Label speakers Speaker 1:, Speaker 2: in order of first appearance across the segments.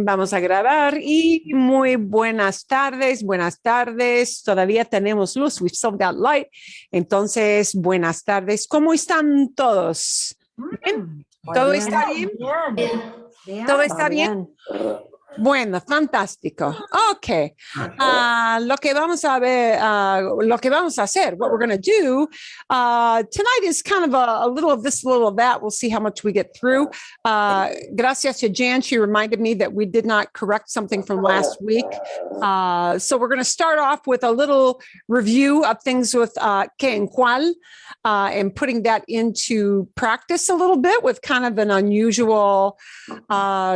Speaker 1: Vamos a grabar y muy buenas tardes, todavía tenemos luz, we've still got light, entonces buenas tardes, ¿cómo están todos? ¿Bien? ¿Todo está bien? ¿Todo está bien? Bueno, fantástico. Okay. Lo que vamos a ver, lo que vamos a hacer, what we're going to do tonight is kind of a little of this, a little of that. We'll see how much we get through. Gracias to Jan, she reminded me that we did not correct something from last week. So we're going to start off with a little review of things with que and cuál, and putting that into practice a little bit with kind of an unusual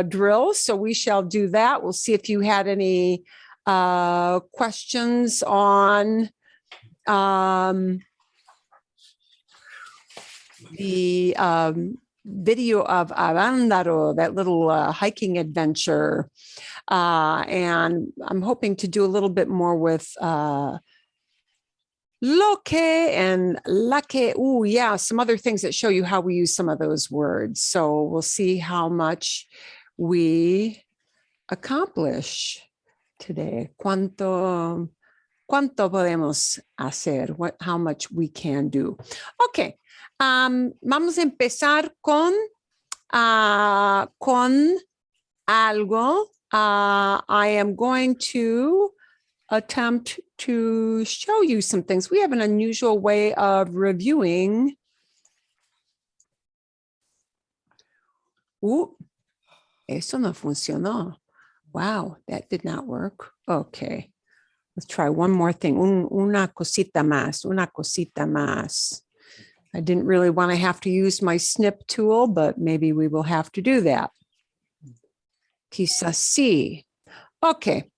Speaker 1: drill. So we shall do that. We'll see if you had any questions on the video of Avándaro, that little hiking adventure. And I'm hoping to do a little bit more with lo que and la que. Oh, yeah, some other things that show you how we use some of those words. So we'll see how much we accomplish today. ¿Cuánto podemos hacer? How much we can do. Okay. Vamos a empezar con algo. I am going to attempt to show you some things. We have an unusual way of reviewing. Eso no funcionó. Wow, that did not work. Okay, let's try one more thing. Una cosita más. I didn't really want to have to use my snip tool, but maybe we will have to do that. Quizás sí. Okay.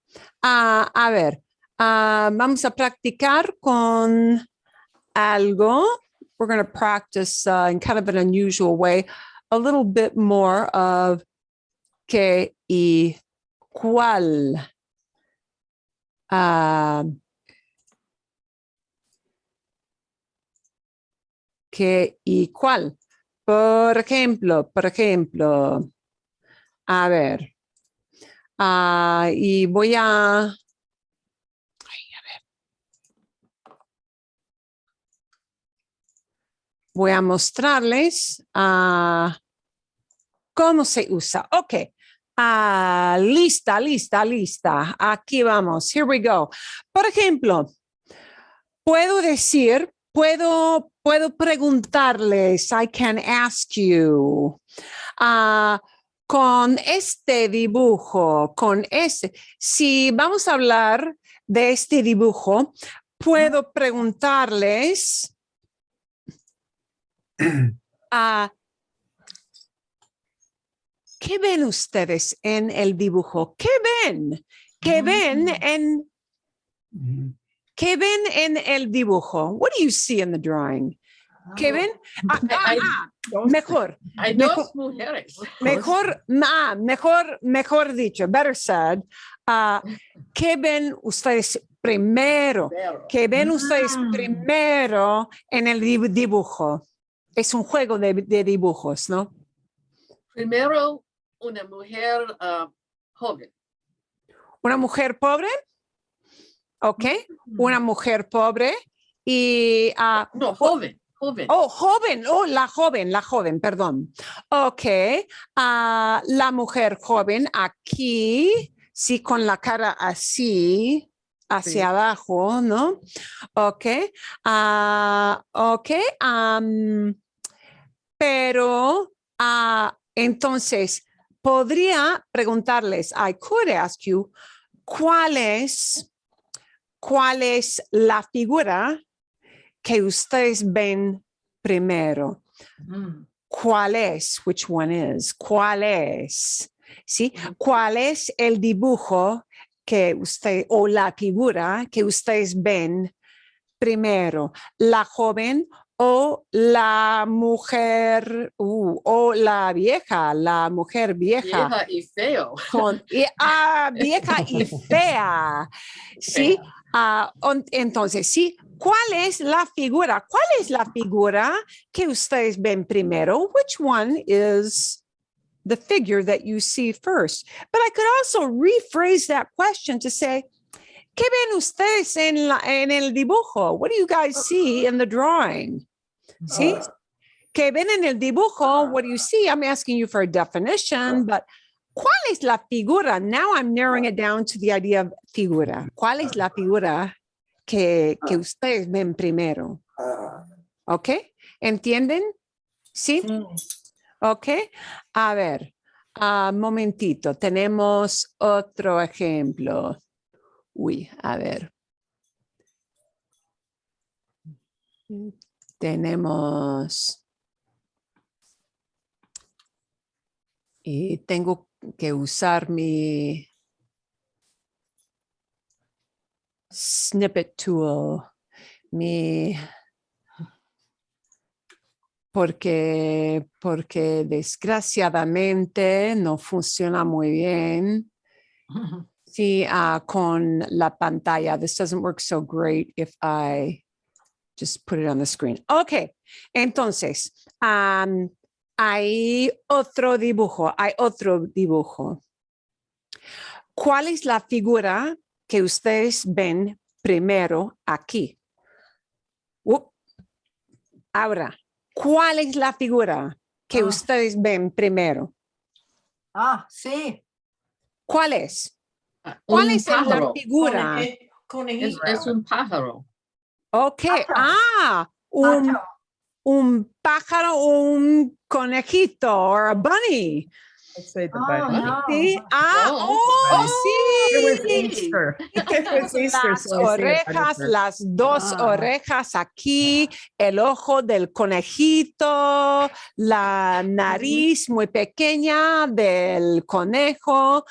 Speaker 1: A ver, vamos a practicar con algo. We're going to practice in kind of an unusual way, a little bit more of que y cuál. Que y cuál. Por ejemplo, a ver, y voy a mostrarles cómo se usa. Ok. Lista. Aquí vamos. Here we go. Por ejemplo, puedo preguntarles, I can ask you, con este dibujo, si vamos a hablar de este dibujo, puedo preguntarles, ¿qué ven ustedes en el dibujo? ¿Qué ven? ¿Qué ven en el dibujo? What do you see in the drawing? ¿Qué ven? Mejor.
Speaker 2: Hay dos mujeres.
Speaker 1: Mejor dicho, better said. ¿Qué ven ustedes primero? ¿Qué ven ustedes primero en el dibujo? Es un juego de dibujos, ¿no?
Speaker 2: Primero, una mujer joven.
Speaker 1: ¿Una mujer pobre? Ok. Una mujer pobre y...
Speaker 2: no, joven.
Speaker 1: Oh, joven. Oh, la joven, perdón. Ok. La mujer joven aquí, sí, con la cara así, hacia abajo, ¿no? Ok. Ok. Pero, entonces, podría preguntarles, I could ask you, ¿cuál es la figura que ustedes ven primero? ¿Cuál es? Which one is? ¿Cuál es? ¿Sí? ¿Cuál es el dibujo que usted o la figura que ustedes ven primero? ¿La joven o la mujer o la mujer vieja?
Speaker 2: Vieja y feo.
Speaker 1: Vieja y fea. ¿Sí? Entonces, sí, ¿cuál es la figura? ¿Cuál es la figura que ustedes ven primero? Which one is the figure that you see first. But I could also rephrase that question to say, ¿qué ven ustedes en el dibujo? What do you guys see in the drawing? ¿Sí? ¿Qué ven en el dibujo? What do you see? I'm asking you for a definition, but ¿cuál es la figura? Now I'm narrowing it down to the idea of figura. ¿Cuál es la figura que ustedes ven primero? ¿Ok? ¿Entienden? ¿Sí? Ok. A ver, momentito. Tenemos otro ejemplo. Uy, a ver. Tenemos. Y tengo que usar mi snippet tool. Porque desgraciadamente no funciona muy bien. Sí, con la pantalla. This doesn't work so great if I just put it on the screen. Okay, entonces, hay otro dibujo. ¿Cuál es la figura que ustedes ven primero aquí? Ahora, ¿cuál es la figura que ustedes ven primero?
Speaker 3: Sí.
Speaker 1: ¿Cuál es? ¿Cuál es la
Speaker 2: pájaro.
Speaker 1: figura?
Speaker 2: Es un pájaro.
Speaker 1: Ok. Un pájaro o un conejito or a bunny.
Speaker 3: No.
Speaker 1: Sí. Sí.
Speaker 3: It was Easter. It was Easter,
Speaker 1: Las
Speaker 3: so I say a
Speaker 1: orejas,
Speaker 3: butterfly.
Speaker 1: las dos orejas aquí, el ojo del conejito, la nariz muy pequeña del conejo.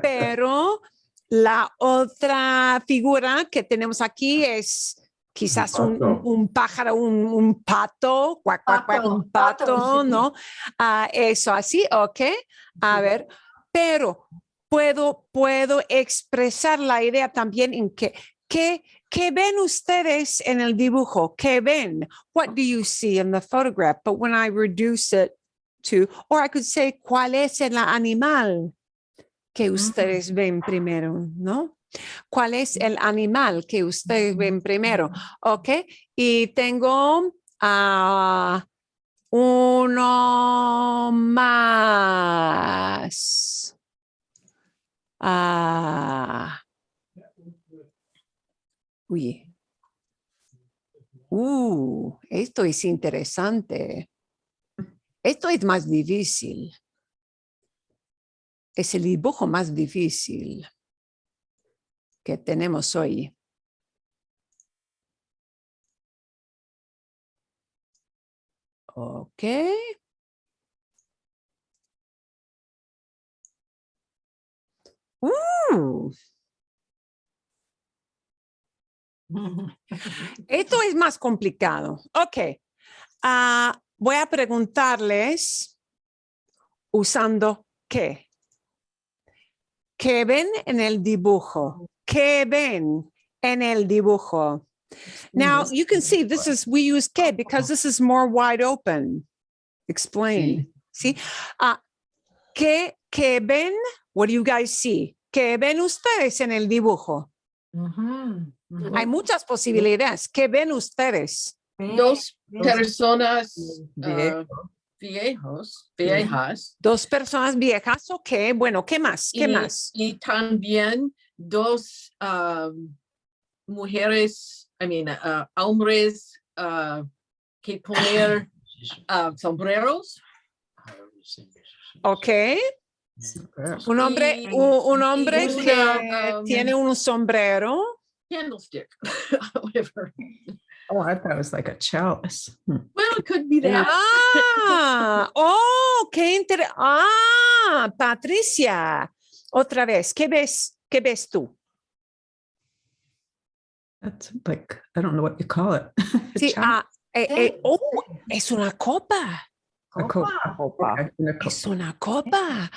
Speaker 1: Pero la otra figura que tenemos aquí es quizás un pájaro, un pato, cuac, cuac, cuac, un pato, ¿no? Eso así, ok. A ver, pero puedo expresar la idea también en ¿qué ven ustedes en el dibujo? ¿Qué ven? What do you see in the photograph? But when I reduce it to, or I could say, ¿cuál es el animal que ustedes ven primero? ¿No? ¿Cuál es el animal que ustedes ven primero? Ok, y tengo uno más. Uy. Esto es interesante. Esto es más difícil. Es el dibujo más difícil que tenemos hoy. Ok. Esto es más complicado. Ok. Voy a preguntarles usando ¿qué? ¿Qué ven en el dibujo? ¿Qué ven en el dibujo? Now, you can see we use ¿qué? Because this is more wide open. Explain. ¿Sí? ¿Qué ven? What do you guys see? ¿Qué ven ustedes en el dibujo? Hay muchas posibilidades. ¿Qué ven ustedes?
Speaker 2: Dos personas viejas.
Speaker 1: Dos personas viejas, ok. Bueno, ¿qué más? ¿Qué más?
Speaker 2: Y también dos mujeres, hombres que poner sombreros.
Speaker 1: Ok. Un hombre que tiene un sombrero.
Speaker 2: Candlestick. Whatever.
Speaker 3: Oh, I thought it was like a chalice.
Speaker 2: Well, it could be that.
Speaker 1: Qué interesante. Patricia, otra vez, ¿qué ves tú?
Speaker 3: That's like, I don't know what you call it.
Speaker 1: Sí, es una copa.
Speaker 3: A copa. Okay,
Speaker 1: Es una copa.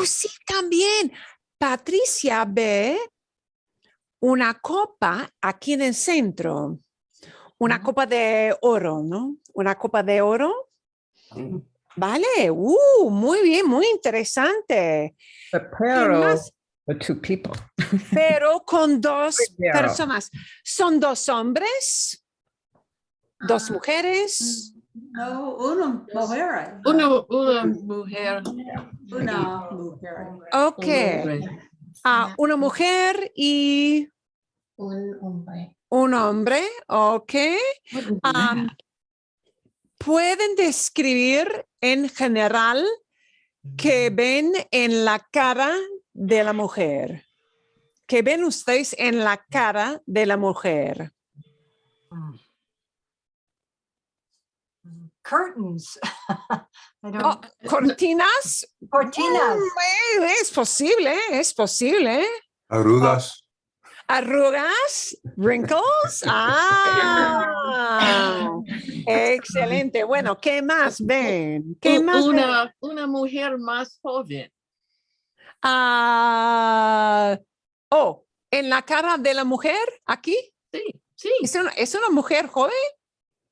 Speaker 1: Sí, también. Patricia ve una copa aquí en el centro. Una copa de oro, ¿no? Una copa de oro. Vale, muy bien, muy interesante.
Speaker 3: But
Speaker 1: ¿Qué
Speaker 3: pero,
Speaker 1: más?
Speaker 3: the two people.
Speaker 1: Pero con dos
Speaker 3: Primero.
Speaker 1: personas. ¿Son dos hombres? ¿Dos mujeres?
Speaker 4: No, una mujer.
Speaker 2: Una mujer.
Speaker 4: Una mujer.
Speaker 1: Ok.
Speaker 2: Un hombre.
Speaker 1: Una mujer y
Speaker 4: Un hombre.
Speaker 1: un hombre. Ok.
Speaker 2: What is
Speaker 1: Um,
Speaker 2: that?
Speaker 1: ¿Pueden describir en general qué ven en la cara de la mujer? ¿Qué ven ustedes en la cara de la mujer?
Speaker 5: Curtains. I don't,
Speaker 1: Oh, ¿cortinas?
Speaker 5: cortinas.
Speaker 1: Es posible, es posible.
Speaker 6: Arrugas.
Speaker 1: ¿Arrugas? ¿Wrinkles? Excelente. Bueno, ¿qué más ven? ¿Qué más ven?
Speaker 2: Una mujer más joven.
Speaker 1: En la cara de la mujer, aquí.
Speaker 2: Sí, sí,
Speaker 1: ¿Es una mujer joven?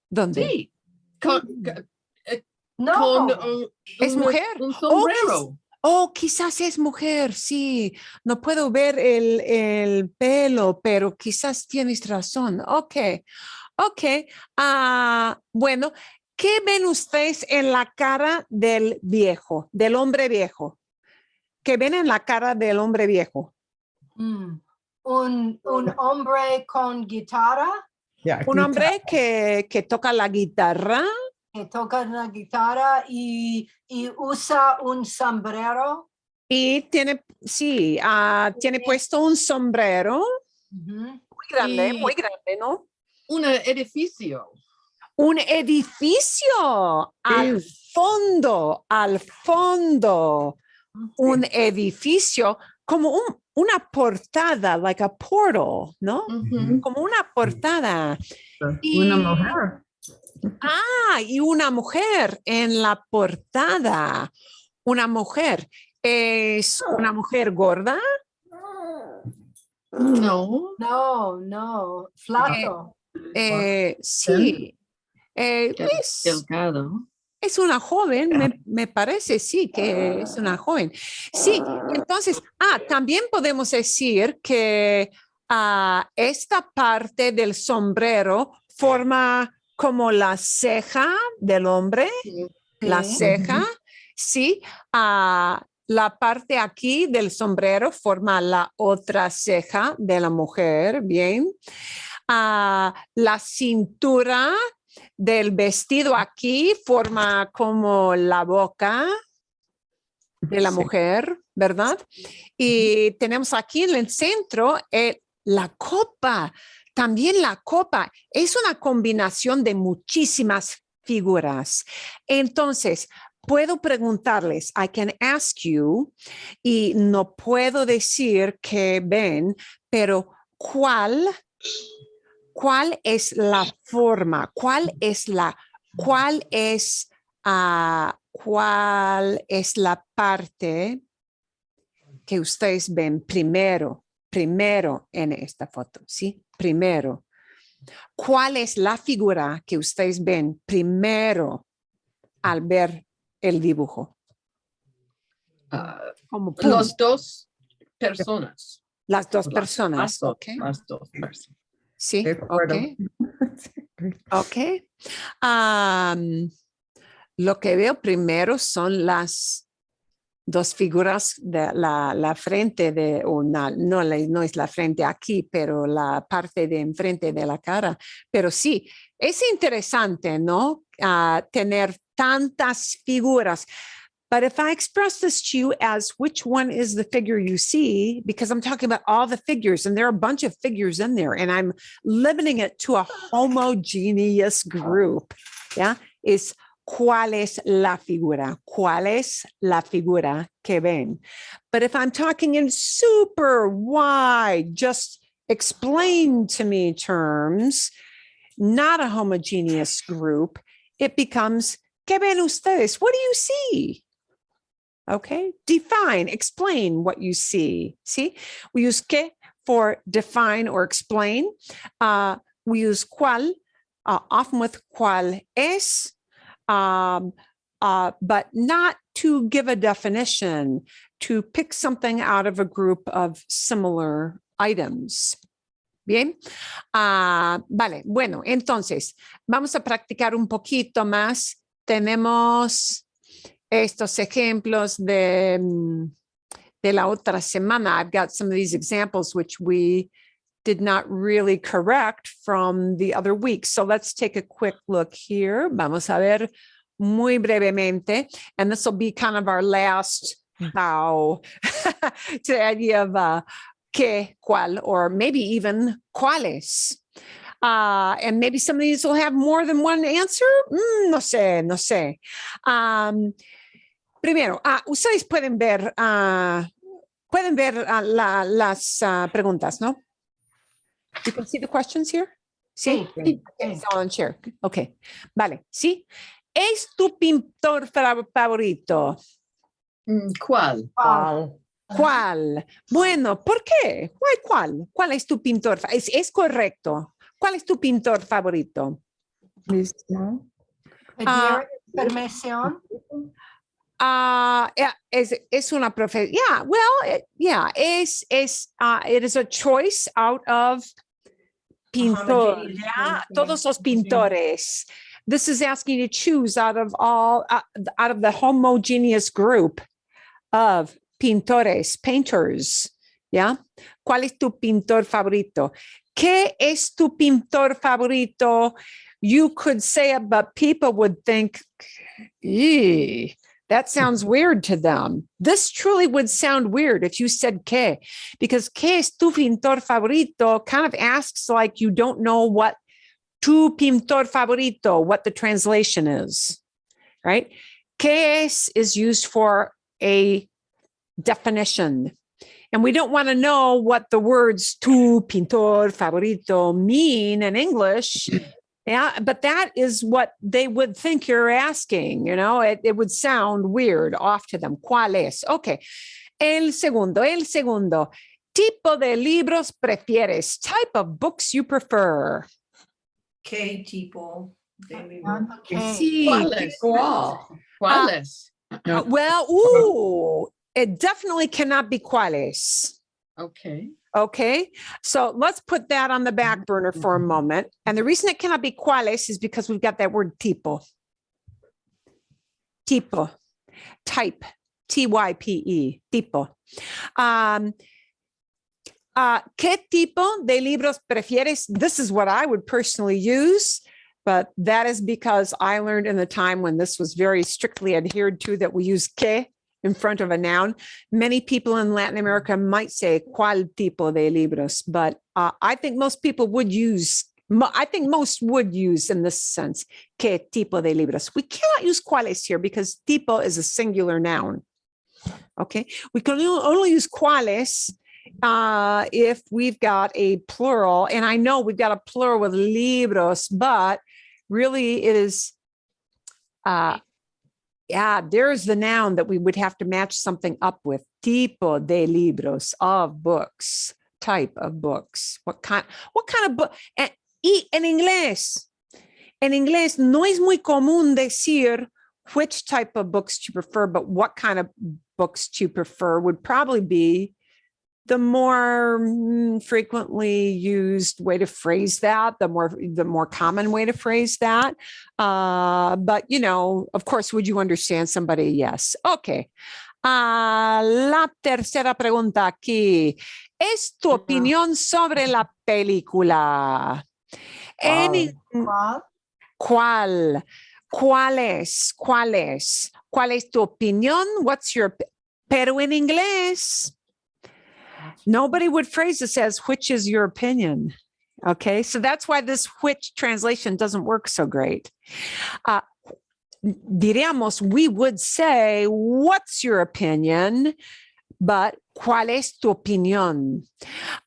Speaker 1: ¿Dónde?
Speaker 2: sí. Con
Speaker 5: No.
Speaker 1: ¿Es mujer?
Speaker 2: Un sombrero.
Speaker 1: Quizás es mujer, sí. No puedo ver el pelo, pero quizás tienes razón. Ok. Bueno, ¿qué ven ustedes en la cara del viejo, del hombre viejo? ¿Qué ven en la cara del hombre viejo?
Speaker 5: Un hombre con guitarra,
Speaker 3: Yeah,
Speaker 1: Un
Speaker 3: guitar.
Speaker 1: hombre que toca la guitarra
Speaker 5: que toca la guitarra y usa un sombrero.
Speaker 1: y tiene puesto un sombrero
Speaker 5: Ujú.
Speaker 2: Y-
Speaker 1: muy grande, ¿no?
Speaker 2: Un edificio.
Speaker 1: Un edificio al fondo, un edificio como una portada, like a portal, ¿no?
Speaker 2: Ujú.
Speaker 1: Como una portada.
Speaker 3: Una mujer.
Speaker 1: Y una mujer en la portada. Una mujer. ¿Es una mujer gorda?
Speaker 2: No.
Speaker 5: No, flaco.
Speaker 1: Sí.
Speaker 2: Delgado.
Speaker 1: Es una joven, me parece, sí, que es una joven. Sí, entonces, también podemos decir que esta parte del sombrero forma como la ceja del hombre, la
Speaker 5: Sí.
Speaker 1: ceja, sí. La parte aquí del sombrero forma la otra ceja de la mujer, bien. La cintura del vestido aquí forma como la boca de la
Speaker 3: Sí.
Speaker 1: mujer, ¿verdad? Y tenemos aquí en el centro la copa. También la copa es una combinación de muchísimas figuras. Entonces, puedo preguntarles, I can ask you, y no puedo decir que ven, pero ¿cuál es la forma? ¿Cuál es la parte que ustedes ven primero en esta foto? ¿Sí? Primero. ¿Cuál es la figura que ustedes ven primero al ver el dibujo? Como pum,
Speaker 2: Las dos personas.
Speaker 1: las dos personas.
Speaker 2: Las dos,
Speaker 1: ¿Ok?
Speaker 2: las dos personas.
Speaker 1: Sí,
Speaker 3: De acuerdo.
Speaker 1: ok. Lo que veo primero son las dos figuras de la frente de una, no es la frente aquí, pero la parte de enfrente de la cara. Pero sí, es interesante, ¿no? Tener tantas figuras. But if I express this to you as which one is the figure you see, because I'm talking about all the figures and there are a bunch of figures in there and I'm limiting it to a homogeneous group, yeah, is ¿cuál es la figura? ¿Cuál es la figura que ven? But if I'm talking in super wide, just explain to me terms, not a homogeneous group, it becomes, ¿qué ven ustedes? What do you see? Okay, define, explain what you see. See, we use que for define or explain. We use cuál, often with cuál es, but not to give a definition, to pick something out of a group of similar items. Bien. Vale, bueno, entonces vamos a practicar un poquito más. Tenemos estos ejemplos de la otra semana. I've got some of these examples which we did not really correct from the other week. So let's take a quick look here. Vamos a ver muy brevemente, and this will be kind of our last bow to the idea of qué, cuál, or maybe even cuáles. And maybe some of these will have more than one answer. No sé, no sé. Primero, ustedes pueden ver las preguntas, ¿no? You can see the questions here? Sí.
Speaker 5: Sí.
Speaker 1: It's all on share. Okay. Vale, ¿sí? ¿Es tu pintor favorito?
Speaker 2: ¿Cuál?
Speaker 1: ¿Cuál? Bueno, ¿por qué? ¿Cuál? ¿Cuál es tu pintor? Es correcto. ¿Cuál es tu pintor favorito?
Speaker 3: Mismo.
Speaker 5: Pedir permisión.
Speaker 1: Es una profesión. Yeah, well, it is a choice out of pintor. Yeah, todos los pintores. This is asking you to choose out of the homogeneous group of pintores, painters. Yeah. ¿Cuál es tu pintor favorito? ¿Qué es tu pintor favorito? You could say it, but people would think, eee, that sounds weird to them. This truly would sound weird if you said ¿qué? Because ¿qué es tu pintor favorito? Kind of asks like you don't know what tu pintor favorito, what the translation is, right? ¿Qué es used for a definition. And we don't want to know what the words tu pintor favorito mean in English. Yeah, but that is what they would think you're asking, you know, it would sound weird off to them. ¿Cuál es? Okay. El segundo. Tipo de libros prefieres? Type of books you prefer.
Speaker 4: ¿Qué tipo de libro?
Speaker 1: Sí.
Speaker 2: ¿Cuáles? ¿Cuáles?
Speaker 1: Well, it definitely cannot be cuáles.
Speaker 2: Okay.
Speaker 1: Okay, so let's put that on the back burner for a moment. And the reason it cannot be cuáles is because we've got that word tipo. Tipo, type, T-Y-P-E, tipo. ¿Qué tipo de libros prefieres? This is what I would personally use, but that is because I learned in the time when this was very strictly adhered to that we use que in front of a noun. Many people in Latin America might say cuál tipo de libros, but I think most people would use, most would use in this sense, qué tipo de libros. We cannot use cuáles here because tipo is a singular noun. Okay, we can only use cuáles if we've got a plural, and I know we've got a plural with libros, but really it is, there's the noun that we would have to match something up with. Tipo de libros, of books, type of books. What kind of book? Y en inglés no es muy común decir which type of books do you prefer, but what kind of books do you prefer would probably be the more frequently used way to phrase that, the more common way to phrase that. But, you know, of course, would you understand somebody? Yes. Okay. La tercera pregunta aquí. ¿Es tu opinión sobre la película? ¿Cuál? ¿Cuál es? ¿Cuál es tu opinión? What's your... Pero en inglés... Nobody would phrase this as, which is your opinion? Okay, so that's why this which translation doesn't work so great. Diríamos, we would say, what's your opinion? But, ¿cuál es tu opinión?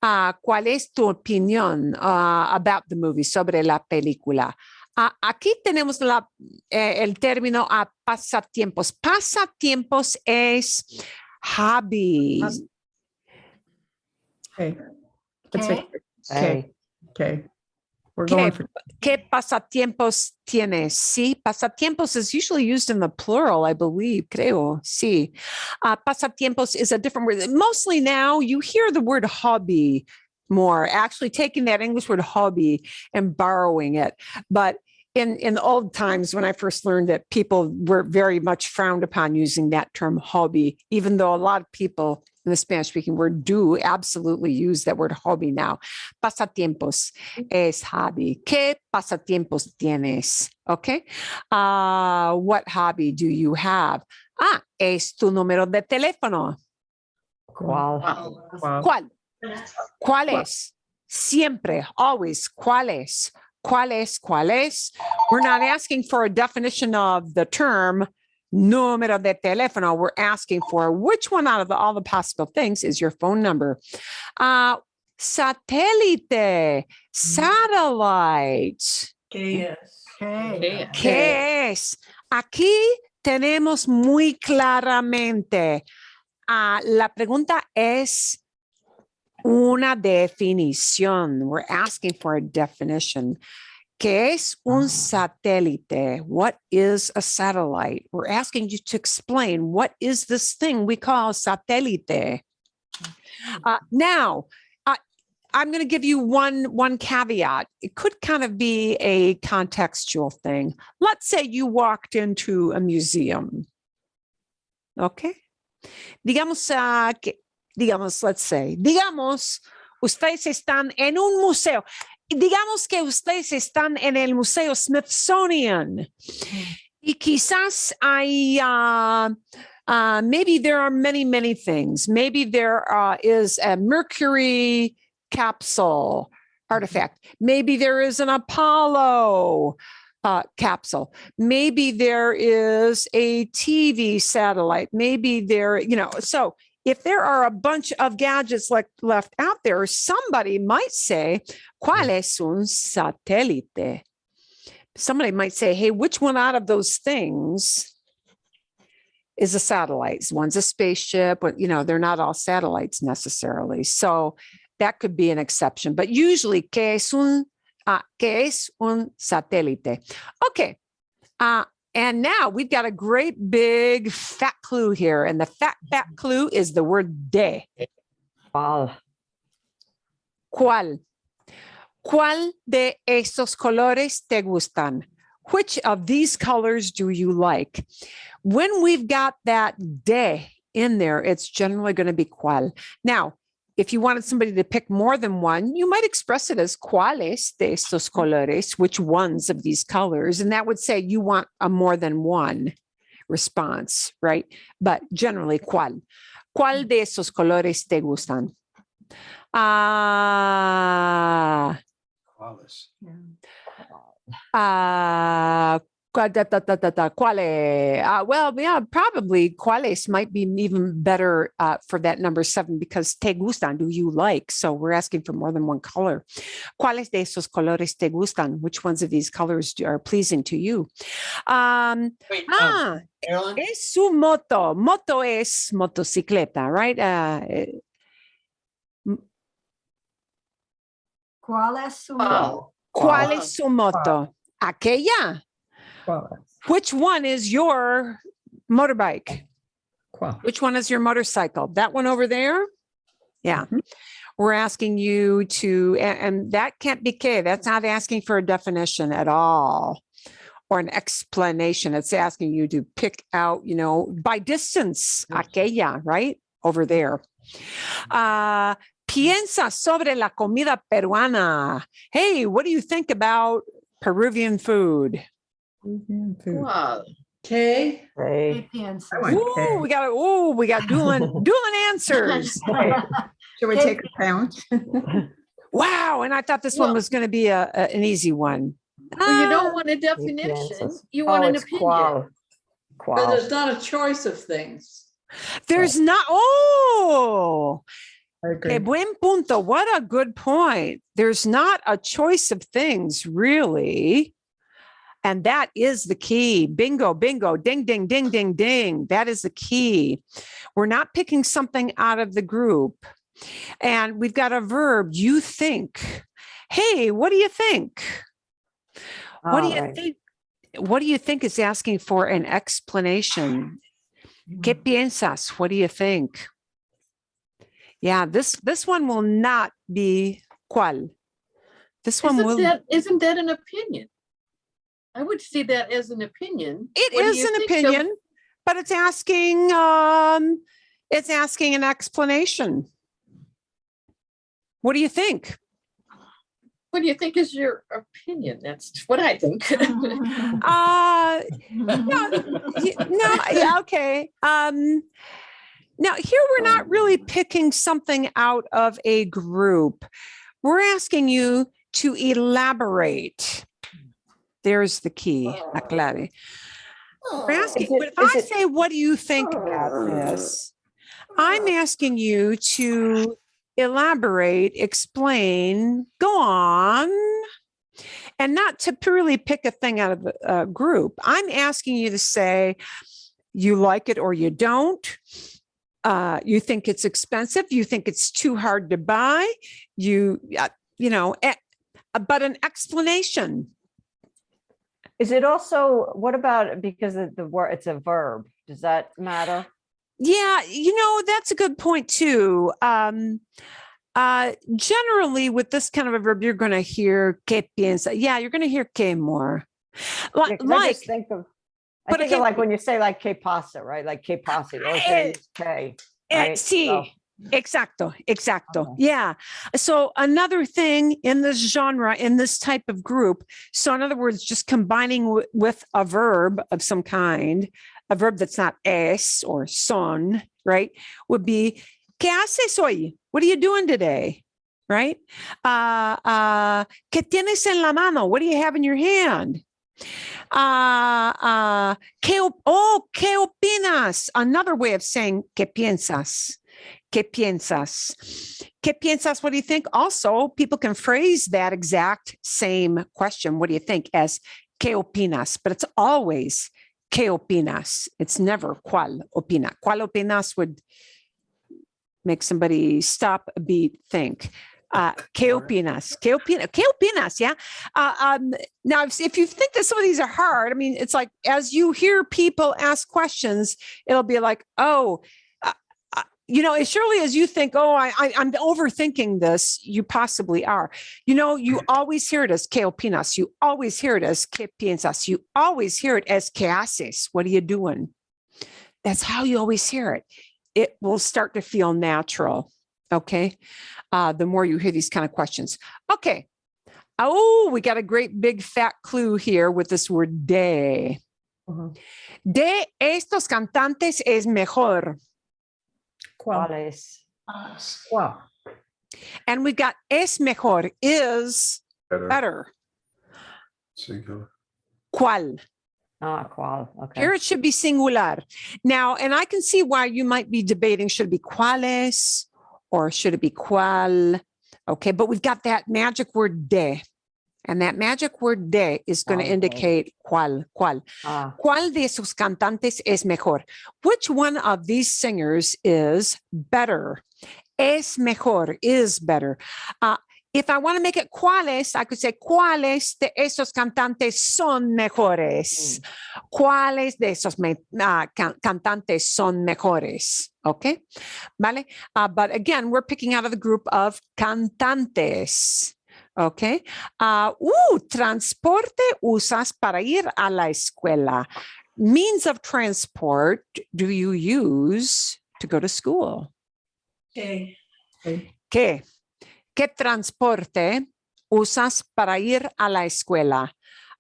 Speaker 1: ¿Cuál es tu opinión about the movie, sobre la película? Aquí tenemos el término pasatiempos. Pasatiempos es hobbies.
Speaker 3: Okay. Let's make
Speaker 5: Okay.
Speaker 3: okay. We're going for
Speaker 1: ¿Qué pasatiempos tienes? Sí, pasatiempos is usually used in the plural, I believe, creo. Sí. Pasatiempos is a different word. Mostly now you hear the word hobby more, actually taking that English word hobby and borrowing it. But in old times, when I first learned it, people were very much frowned upon using that term hobby, even though a lot of people in the Spanish-speaking world do absolutely use that word hobby now. Pasatiempos es hobby. ¿Qué pasatiempos tienes? Okay. What hobby do you have? Es tu número de teléfono.
Speaker 3: cuál.
Speaker 2: Cuál.
Speaker 1: ¿Cuál? ¿Cuál es? Siempre, always. ¿Cuál es? ¿Cuál es? ¿Cuál es? We're not asking for a definition of the term número de teléfono. We're asking for which one out of all the possible things is your phone number. Satélite, satellite.
Speaker 4: ¿Qué es?
Speaker 5: Okay.
Speaker 1: ¿Qué es? Aquí tenemos muy claramente. La pregunta es una definición. We're asking for a definition. ¿Qué es un satélite? What is a satellite? We're asking you to explain what is this thing we call satélite. Now, I'm going to give you one caveat. It could kind of be a contextual thing. Let's say you walked into a museum. Okay. Digamos, ustedes están en un museo. Digamos que ustedes están en el Museo Smithsonian. Y quizás hay, maybe there are many things. Maybe there is a Mercury capsule artifact. Maybe there is an Apollo capsule. Maybe there is a TV satellite. Maybe there, so if there are a bunch of gadgets left out there, somebody might say, ¿cuál es un satélite? Somebody might say, hey, which one out of those things is a satellite? One's a spaceship, but they're not all satellites necessarily. So that could be an exception, but usually, ¿qué es un satélite? Okay. And now we've got a great big fat clue here. And the fat clue is the word de.
Speaker 3: ¿Cuál?
Speaker 1: ¿Cuál? ¿Cuál de estos colores te gustan? Which of these colors do you like? When we've got that de in there, it's generally going to be cuál. Now, if you wanted somebody to pick more than one, you might express it as cuáles de estos colores, which ones of these colors, and that would say you want a more than one response, right? But generally, cuál. ¿Cuál de esos colores te gustan?
Speaker 4: ¿Cuáles?
Speaker 1: ¿Cuáles? Well, yeah, probably cuáles might be even better for that number 7 because te gustan, do you like? So we're asking for more than one color. ¿Cuáles de esos colores te gustan? Which ones of these colors are pleasing to you?
Speaker 2: Wait, Carolyn?
Speaker 1: Es su moto. Moto es motocicleta, right?
Speaker 5: ¿Cuál es su
Speaker 2: Cuál.
Speaker 1: ¿Cuál es su moto? Aquella.
Speaker 3: ¿Cuál?
Speaker 1: Which one is your motorbike?
Speaker 3: ¿Cuál?
Speaker 1: Which one is your motorcycle? That one over there? Yeah.
Speaker 3: Mhm.
Speaker 1: We're asking you to, and that can't be que. That's not asking for a definition at all or an explanation. It's asking you to pick out, by distance, aquella, right? Over there. Piensa sobre la comida peruana. Hey, what do you think about Peruvian food?
Speaker 2: Cuál.
Speaker 4: ¿Qué?
Speaker 3: Hey.
Speaker 5: piensa?
Speaker 3: I went K.
Speaker 1: We got dueling answers.
Speaker 3: Should we take a count?
Speaker 1: Wow. And I thought this one
Speaker 2: Well-
Speaker 1: was going to be an easy one.
Speaker 2: Well, you don't want a definition. You want an opinion.
Speaker 3: ¿Cuál?
Speaker 4: But
Speaker 3: ¿Cuál?
Speaker 4: there's not a choice of things.
Speaker 1: There's not. Oh,
Speaker 3: I agree.
Speaker 1: que buen punto. What a good point. There's not a choice of things, really. And that is the key. Bingo, bingo, ding, ding, ding, ding, ding. That is the key. We're not picking something out of the group. And we've got a verb, you think. Hey, what do you think? What do
Speaker 6: All
Speaker 1: you
Speaker 6: right.
Speaker 1: think? What do you think is asking for an explanation? ¿Qué piensas? What do you think? Yeah, this one will not be cuál. This one will.
Speaker 2: Isn't that an opinion? I would see that as an opinion.
Speaker 1: It
Speaker 2: What do
Speaker 1: is
Speaker 2: you
Speaker 1: an
Speaker 2: think of-
Speaker 1: opinion, but it's asking an explanation. What do you think?
Speaker 2: What do you think is your opinion? That's what I think.
Speaker 1: Yeah, okay. Now here we're not really picking something out of a group. We're asking you to elaborate. There's the key, aclare. We're asking, but if I say, what do you think about this? I'm asking you to elaborate, explain, go on, and not to purely pick a thing out of a group. I'm asking you to say, you like it or you don't. You think it's expensive. You think it's too hard to buy. But an explanation.
Speaker 6: Is it also, what about, because the word, it's a verb, does that matter?
Speaker 1: Yeah, that's a good point too. Generally with this kind of a verb, you're going to hear que piensa. Yeah, you're going to hear que more.
Speaker 6: I think of like when you say like que pasa, right? Like que pasa, or que, right?
Speaker 1: Sí.
Speaker 6: So,
Speaker 1: Exacto.
Speaker 6: Okay.
Speaker 1: Yeah. So another thing in this genre, in this type of group, so in other words, just combining with a verb of some kind, a verb that's not es or son, right, would be, ¿qué haces hoy? What are you doing today? Right? ¿Qué tienes en la mano? What do you have in your hand? ¿Qué opinas? Another way of saying, ¿qué piensas? ¿Qué piensas? ¿Qué piensas? What do you think? Also, people can phrase that exact same question, what do you think, as ¿qué opinas? But it's always ¿qué opinas? It's never ¿cuál opina? ¿Cuál opinas would make somebody stop a beat, think. ¿Qué opinas? ¿Qué opinas? Yeah. Now, if you think that some of these are hard, I mean, it's like, as you hear people ask questions, it'll be like, oh, as surely as you think, oh, I'm overthinking this, you possibly are. You always hear it as ¿qué opinas? You always hear it as ¿qué piensas? You always hear it as ¿qué haces? What are you doing? That's how you always hear it. It will start to feel natural. Okay. The more you hear these kind of questions. Okay. Oh, we got a great big fat clue here with this word de. De estos cantantes es mejor.
Speaker 6: ¿Cuál es?
Speaker 3: Cuál.
Speaker 1: And we've got es mejor, is better.
Speaker 7: Singular.
Speaker 1: ¿Cuál?
Speaker 6: ¿Cuál? Okay.
Speaker 1: Here it should be singular. Now, and I can see why you might be debating, should it be cuáles or should it be cuál? Okay, but we've got that magic word de. And that magic word de is going to indicate cuál. ¿Cuál de esos cantantes es mejor? Which one of these singers is better? Es mejor, is better. If I want to make it cuáles, I could say cuáles de esos cantantes son mejores. ¿Cuáles de esos cantantes son mejores? Okay, vale. But again, we're picking out of the group of cantantes. Okay. Transporte usas para ir a la escuela. Means of transport do you use to go to school?
Speaker 4: Okay.
Speaker 1: ¿Qué? ¿Qué transporte usas para ir a la escuela?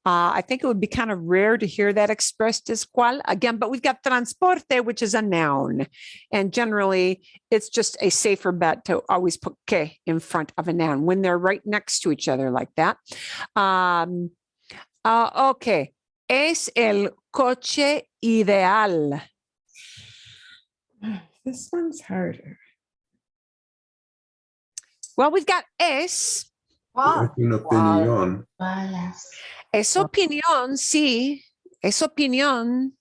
Speaker 1: I think it would be kind of rare to hear that expressed as cuál again, but we've got transporte, which is a noun. And generally, it's just a safer bet to always put que in front of a noun when they're right next to each other like that. Okay. Es el coche ideal.
Speaker 3: This one's harder.
Speaker 1: Well, we've got es.
Speaker 7: Es una opinión.
Speaker 1: Es opinión, sí. Es opinión.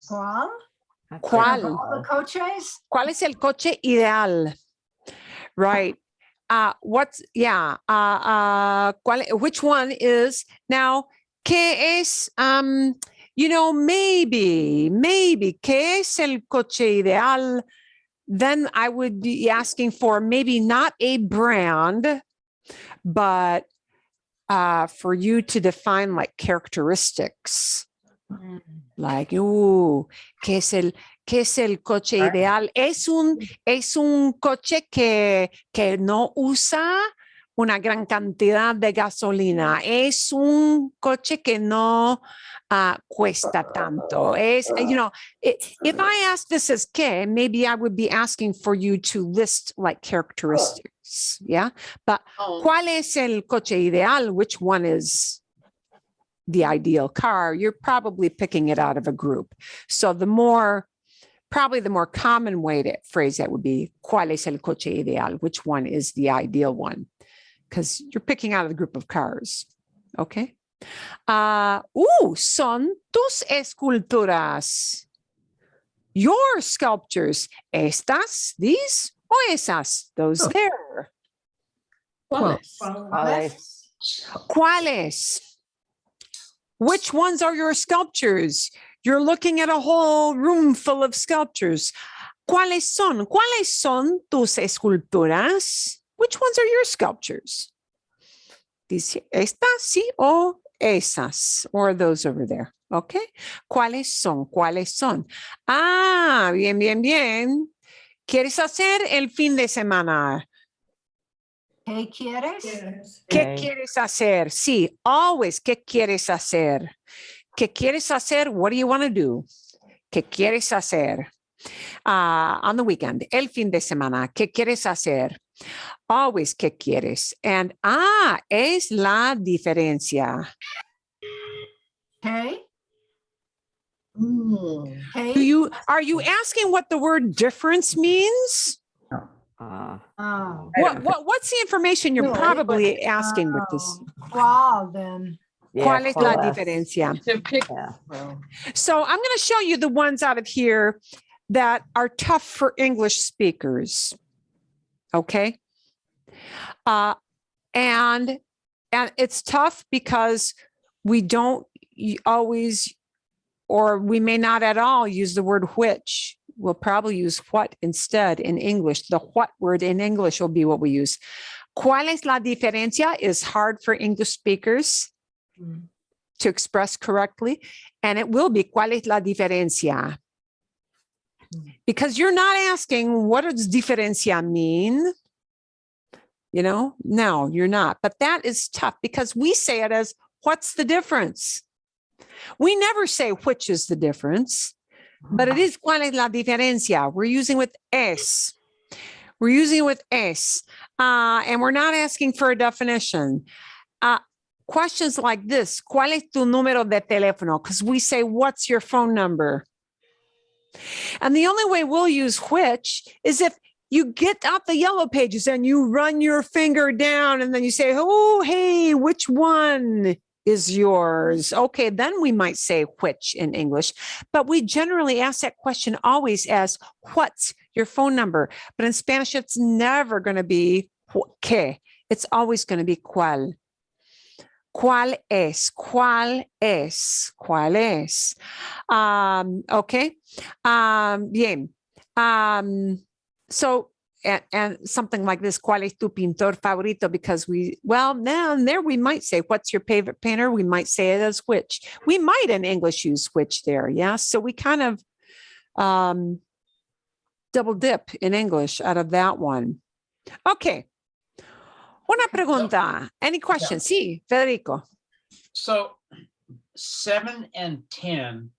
Speaker 5: ¿Cuál?
Speaker 1: ¿Cuál?
Speaker 5: All the coaches?
Speaker 1: ¿Cuál es el coche ideal? Right. Which one is now? ¿Qué es? Maybe, ¿qué es el coche ideal? Then I would be asking for maybe not a brand, but for you to define like characteristics. Like, ¿qué es el coche ideal? Es un coche que no usa una gran cantidad de gasolina. Es un coche que no cuesta tanto. If I ask this as ¿qué? Maybe I would be asking for you to list like characteristics. Yeah. But ¿cuál es el coche ideal? Which one is the ideal car? You're probably picking it out of a group. So probably the more common way to phrase that would be ¿cuál es el coche ideal? Which one is the ideal one? Because you're picking out of the group of cars. Okay. Son tus esculturas. Your sculptures. Estas, these, o esas, those there.
Speaker 2: ¿Cuáles?
Speaker 1: ¿Cuáles? Which ones are your sculptures? You're looking at a whole room full of sculptures. ¿Cuáles son? ¿Cuáles son tus esculturas? Which ones are your sculptures? Dice, estas, sí, o esas, or those over there. Okay. ¿Cuáles son? ¿Cuáles son? Bien. ¿Quieres hacer el fin de semana?
Speaker 5: ¿Qué quieres?
Speaker 4: Yes.
Speaker 1: ¿Qué quieres hacer? Sí, always, ¿qué quieres hacer? ¿Qué quieres hacer? What do you want to do? ¿Qué quieres hacer? On the weekend, el fin de semana, ¿qué quieres hacer? Always, ¿qué quieres? And es la diferencia.
Speaker 5: ¿Qué?
Speaker 2: Mm.
Speaker 1: Are you asking what the word difference means?
Speaker 5: Oh,
Speaker 1: What's the information you're
Speaker 2: No,
Speaker 1: probably asking with this?
Speaker 5: ¿cuál then?
Speaker 1: ¿Cuál es la
Speaker 6: ¿cuál es?
Speaker 1: diferencia?
Speaker 2: To pick,
Speaker 6: Yeah.
Speaker 2: well,
Speaker 1: So I'm going to show you the ones out of here that are tough for English speakers. Okay. And it's tough because we don't always, or we may not at all use the word which. We'll probably use what instead in English. The what word in English will be what we use. ¿Cuál es la diferencia? Is hard for English speakers to express correctly. And it will be ¿cuál es la diferencia? Because you're not asking what does diferencia mean? No, you're not. But that is tough because we say it as what's the difference? We never say which is the difference, but it is ¿cuál es la diferencia? We're using with es. We're using it with es. And we're not asking for a definition. Questions like this, ¿cuál es tu número de teléfono? Because we say, what's your phone number? And the only way we'll use which is if you get out the yellow pages and you run your finger down and then you say, oh, hey, which one is yours? Okay, then we might say which in English, but we generally ask that question always as what's your phone number? But in Spanish, it's never going to be qué. It's always going to be cuál. ¿Cuál es? ¿Cuál es? ¿Cuál es? Okay. Bien. So, and something like this, ¿cuál es tu pintor favorito? Because now and there we might say, what's your favorite painter? We might say it as which. We might in English use which there. Yeah. So we kind of double dip in English out of that one. Okay. Una pregunta. Any questions? Sí, Federico.
Speaker 8: So 7 and 10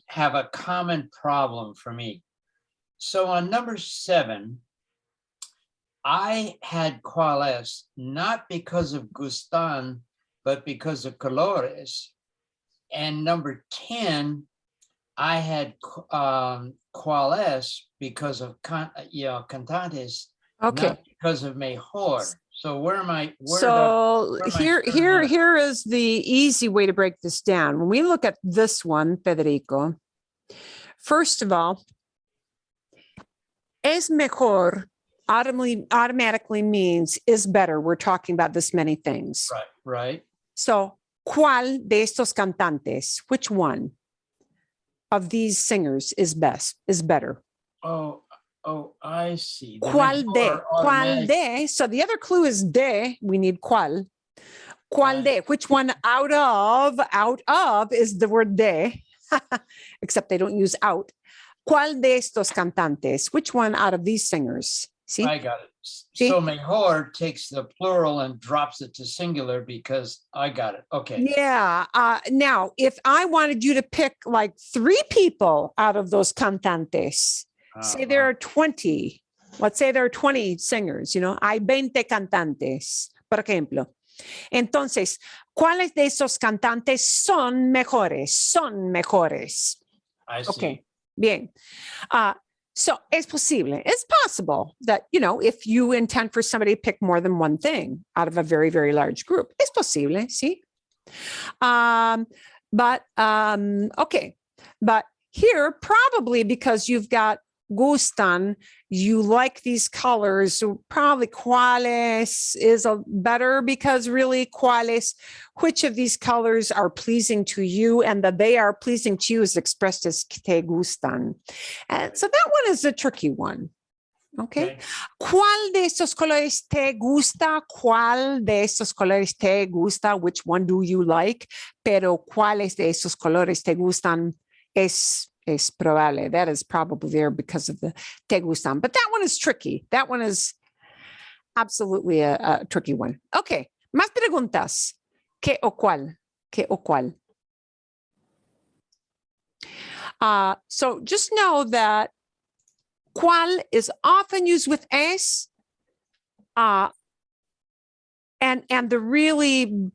Speaker 8: have a common problem for me. So on number 7, I had cuál es, not because of gustan, but because of colores. And number 10, I had cuál es because of cantantes,
Speaker 1: Okay.
Speaker 8: not because of mejor. So where am I?
Speaker 1: Here is the easy way to break this down. When we look at this one, Federico, first of all, es mejor automatically means is better. We're talking about this many things.
Speaker 8: Right, right.
Speaker 1: So, ¿cuál de estos cantantes? Which one of these singers is better?
Speaker 8: Oh, I see. The
Speaker 1: ¿Cuál de?
Speaker 8: mejor
Speaker 1: ¿Cuál
Speaker 8: automatic-
Speaker 1: de? So the other clue is de. We need ¿cuál? ¿Cuál de? Which one out of is the word de, except they don't use out. ¿Cuál de estos cantantes? Which one out of these singers? See?
Speaker 8: I got it.
Speaker 1: See?
Speaker 8: So mejor takes the plural and drops it to singular because I got it. Okay.
Speaker 1: Yeah. Now, if I wanted you to pick like 3 people out of those cantantes, say there are 20. Let's say there are 20 singers, hay 20 cantantes, por ejemplo. Entonces, ¿cuáles de esos cantantes son mejores? Son mejores.
Speaker 8: I see.
Speaker 1: Okay, bien. So it's possible. It's possible that, if you intend for somebody to pick more than one thing out of a very, very large group, it's posible, see? Okay. But here, probably because you've got gustan, you like these colors, so probably cuáles is better because really cuáles, which of these colors are pleasing to you, and that they are pleasing to you is expressed as te gustan. And so that one is a tricky one. Okay. ¿Cuál de estos colores te gusta? ¿Cuál de estos colores te gusta? Which one do you like? Pero ¿cuáles de esos colores te gustan? Es probable. That is probably there because of the te gustan. But that one is tricky. That one is absolutely a tricky one. Okay. Más preguntas. ¿Qué o cuál? ¿Qué o cuál? So just know that cuál is often used with es. And the really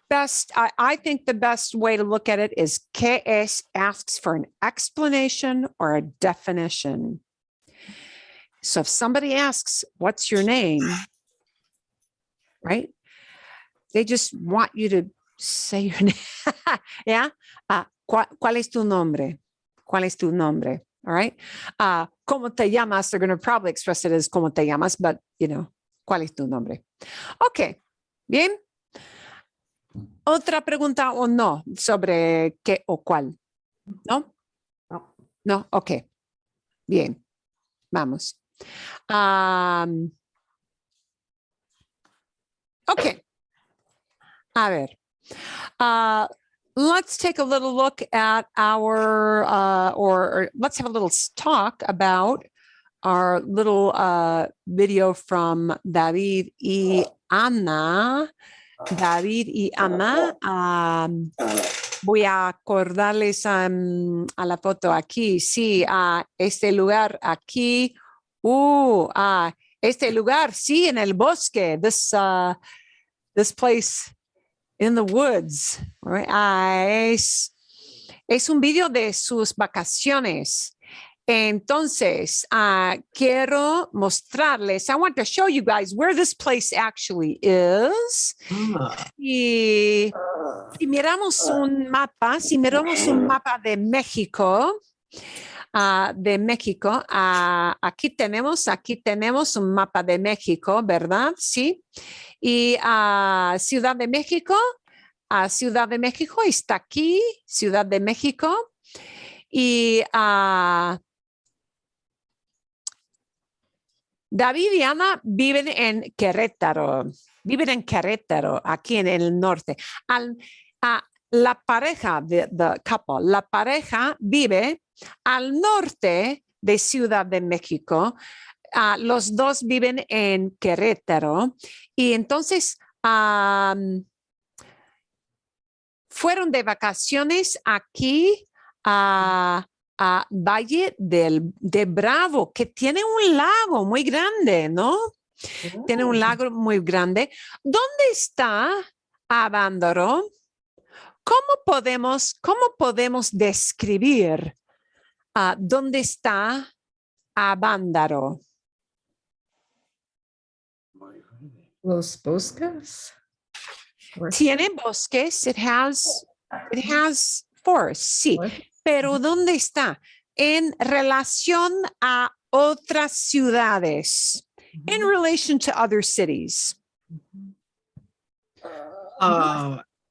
Speaker 1: best, I think the best way to look at it is que es asks for an explanation or a definition. So if somebody asks, what's your name? Right? They just want you to say your name. Yeah? ¿Cuál es tu nombre? ¿Cuál es tu nombre? All right? ¿Cómo te llamas? They're going to probably express it as ¿cómo te llamas? But, ¿cuál es tu nombre? Okay. Bien. ¿Otra pregunta o no sobre qué o cuál? ¿No?
Speaker 6: No.
Speaker 1: No, ok. Bien. Vamos. Ok. A ver. Let's take a little look at our, or let's have a little talk about our little video from David y Ana. David y Ana, voy a acordarles a la foto aquí. Sí, este lugar aquí. Este lugar, sí, en el bosque. This place in the woods. Right? Es un video de sus vacaciones. Entonces, quiero mostrarles, I want to show you guys where this place actually is. Y si miramos un mapa de México, aquí tenemos un mapa de México, ¿verdad? Sí. Y Ciudad de México está aquí, Ciudad de México. Y David y Ana viven en Querétaro, aquí en el norte. La pareja, the couple, la pareja vive al norte de Ciudad de México. Los dos viven en Querétaro y entonces fueron de vacaciones aquí a Valle de Bravo, que tiene un lago muy grande, ¿no? Tiene un lago muy grande. ¿Dónde está Avándaro? ¿Cómo podemos describir dónde está Avándaro?
Speaker 3: Los bosques.
Speaker 1: Tiene bosques. It has forests, sí. Pero ¿dónde está? En relación a otras ciudades. in relation to other cities.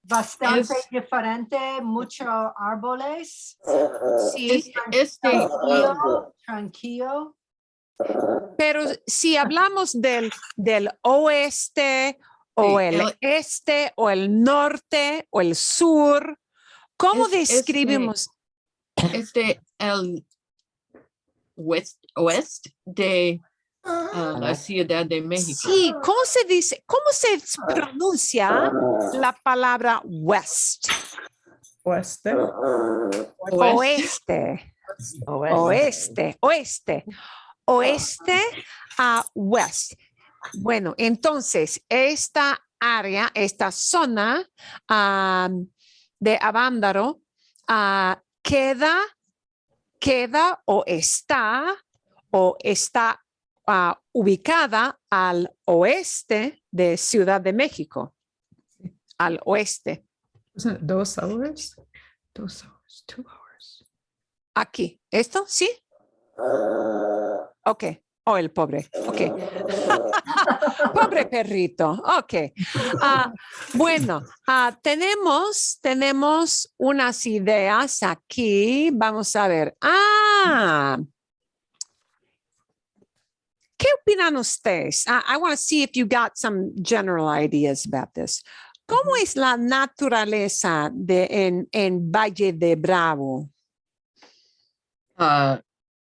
Speaker 5: Bastante
Speaker 2: Es-
Speaker 5: diferente, muchos árboles.
Speaker 1: Sí,
Speaker 5: Tranquilo.
Speaker 1: pero si hablamos del oeste o
Speaker 2: Sí,
Speaker 1: el este o el norte o el sur, ¿cómo describimos?
Speaker 2: El oeste de la Ciudad de México.
Speaker 1: Sí, ¿cómo se dice? ¿Cómo se pronuncia la palabra west?
Speaker 3: Oeste.
Speaker 1: Oeste, oeste a west. Bueno, entonces, esta área, esta zona de Avándaro queda o está ubicada al oeste de Ciudad de México, al oeste.
Speaker 3: Isn't it 2 hours? 2 hours, 2 hours.
Speaker 1: Aquí, ¿esto? ¿Sí? Ok. Oh, el pobre. Ok. Pobre perrito. Ok. Bueno, tenemos unas ideas aquí. Vamos a ver. ¿Qué opinan ustedes? I want to see if you got some general ideas about this. ¿Cómo es la naturaleza en Valle de Bravo?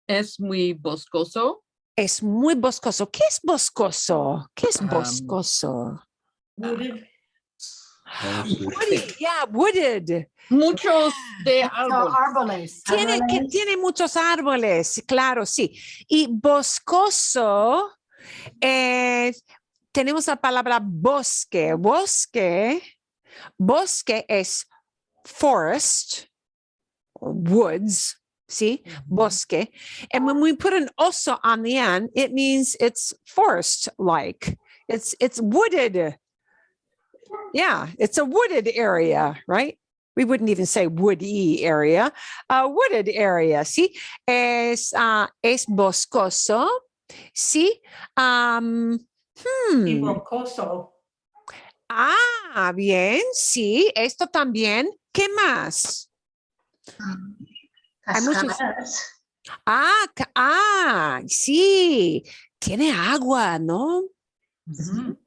Speaker 2: Es muy boscoso.
Speaker 1: Es muy boscoso. ¿Qué es boscoso? ¿Qué es boscoso?
Speaker 4: Wooded.
Speaker 1: Wooded, yeah, wooded.
Speaker 2: Muchos de árboles.
Speaker 5: Árboles.
Speaker 1: Tiene muchos árboles, claro, sí. Y boscoso, tenemos la palabra bosque. Bosque es forest, or woods, ¿sí? Bosque. And when we put an oso on the end, it means it's forest-like. It's wooded. Yeah, it's a wooded area, right? We wouldn't even say woody area, wooded area, ¿sí? Es boscoso, ¿sí?
Speaker 4: Y rocoso.
Speaker 1: Bien, sí, esto también. ¿Qué más? Hay muchos. Sí, tiene agua, ¿no?
Speaker 4: Ujú.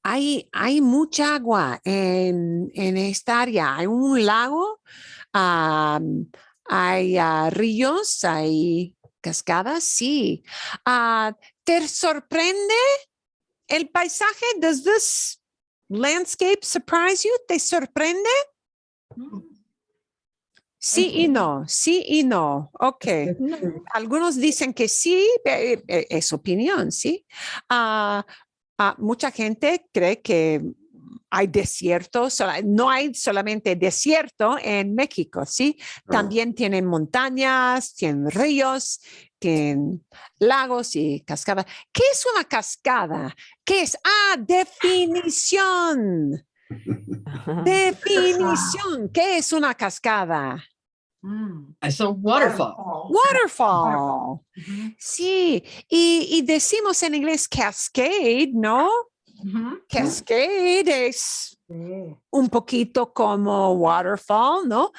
Speaker 1: Hay mucha agua en esta área. Hay un lago, hay ríos, hay cascadas, sí. ¿Te sorprende el paisaje? Does this landscape surprise you? ¿Te sorprende? Sí y no, sí y no. Ok. Algunos dicen que sí, es opinión, ¿sí? Mucha gente cree que hay desiertos, no hay solamente desierto en México, ¿sí? También tienen montañas, tienen ríos, tienen lagos y cascadas. ¿Qué es una cascada? ¿Qué es? Definición. Definición. ¿Qué es una cascada?
Speaker 2: Es un waterfall.
Speaker 1: Waterfall. Sí, y decimos en inglés cascade, ¿no? Cascade es un poquito como waterfall, ¿no?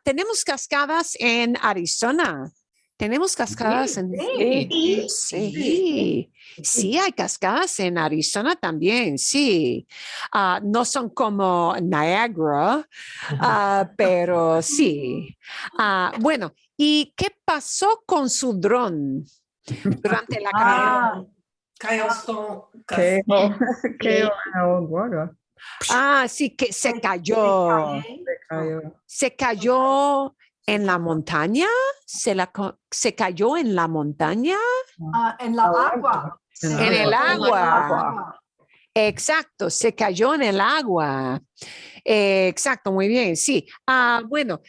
Speaker 1: Tenemos cascadas en Arizona. Tenemos cascadas en... Sí, hay cascadas en Arizona también, sí. No son como Niagara, pero sí. Bueno, ¿y qué pasó con su dron durante la carrera?
Speaker 3: Cayó agua.
Speaker 1: Sí, que se cayó. Se cayó en la montaña. Se cayó en la montaña.
Speaker 5: En la agua.
Speaker 1: En el agua. Exacto, se cayó en el agua. Exacto, muy bien, sí. Bueno,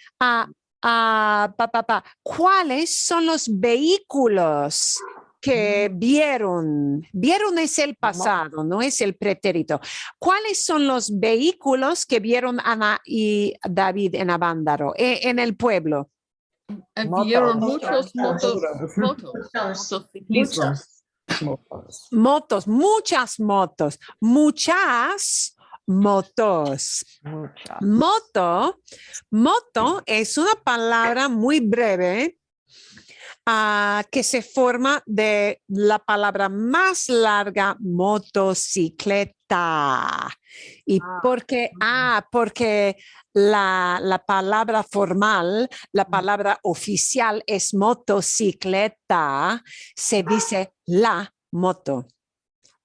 Speaker 1: ¿cuáles son los vehículos que vieron? Vieron es el pasado, no es el pretérito. ¿Cuáles son los vehículos que vieron Ana y David en Avándaro, en el pueblo?
Speaker 2: Vieron muchos motociclistas.
Speaker 6: Motos.
Speaker 1: Motos, muchas motos, muchas motos.
Speaker 6: Muchas.
Speaker 1: Moto es una palabra muy breve que se forma de la palabra más larga, motocicleta. ¿Y porque la palabra formal, la palabra oficial es motocicleta, se dice la moto.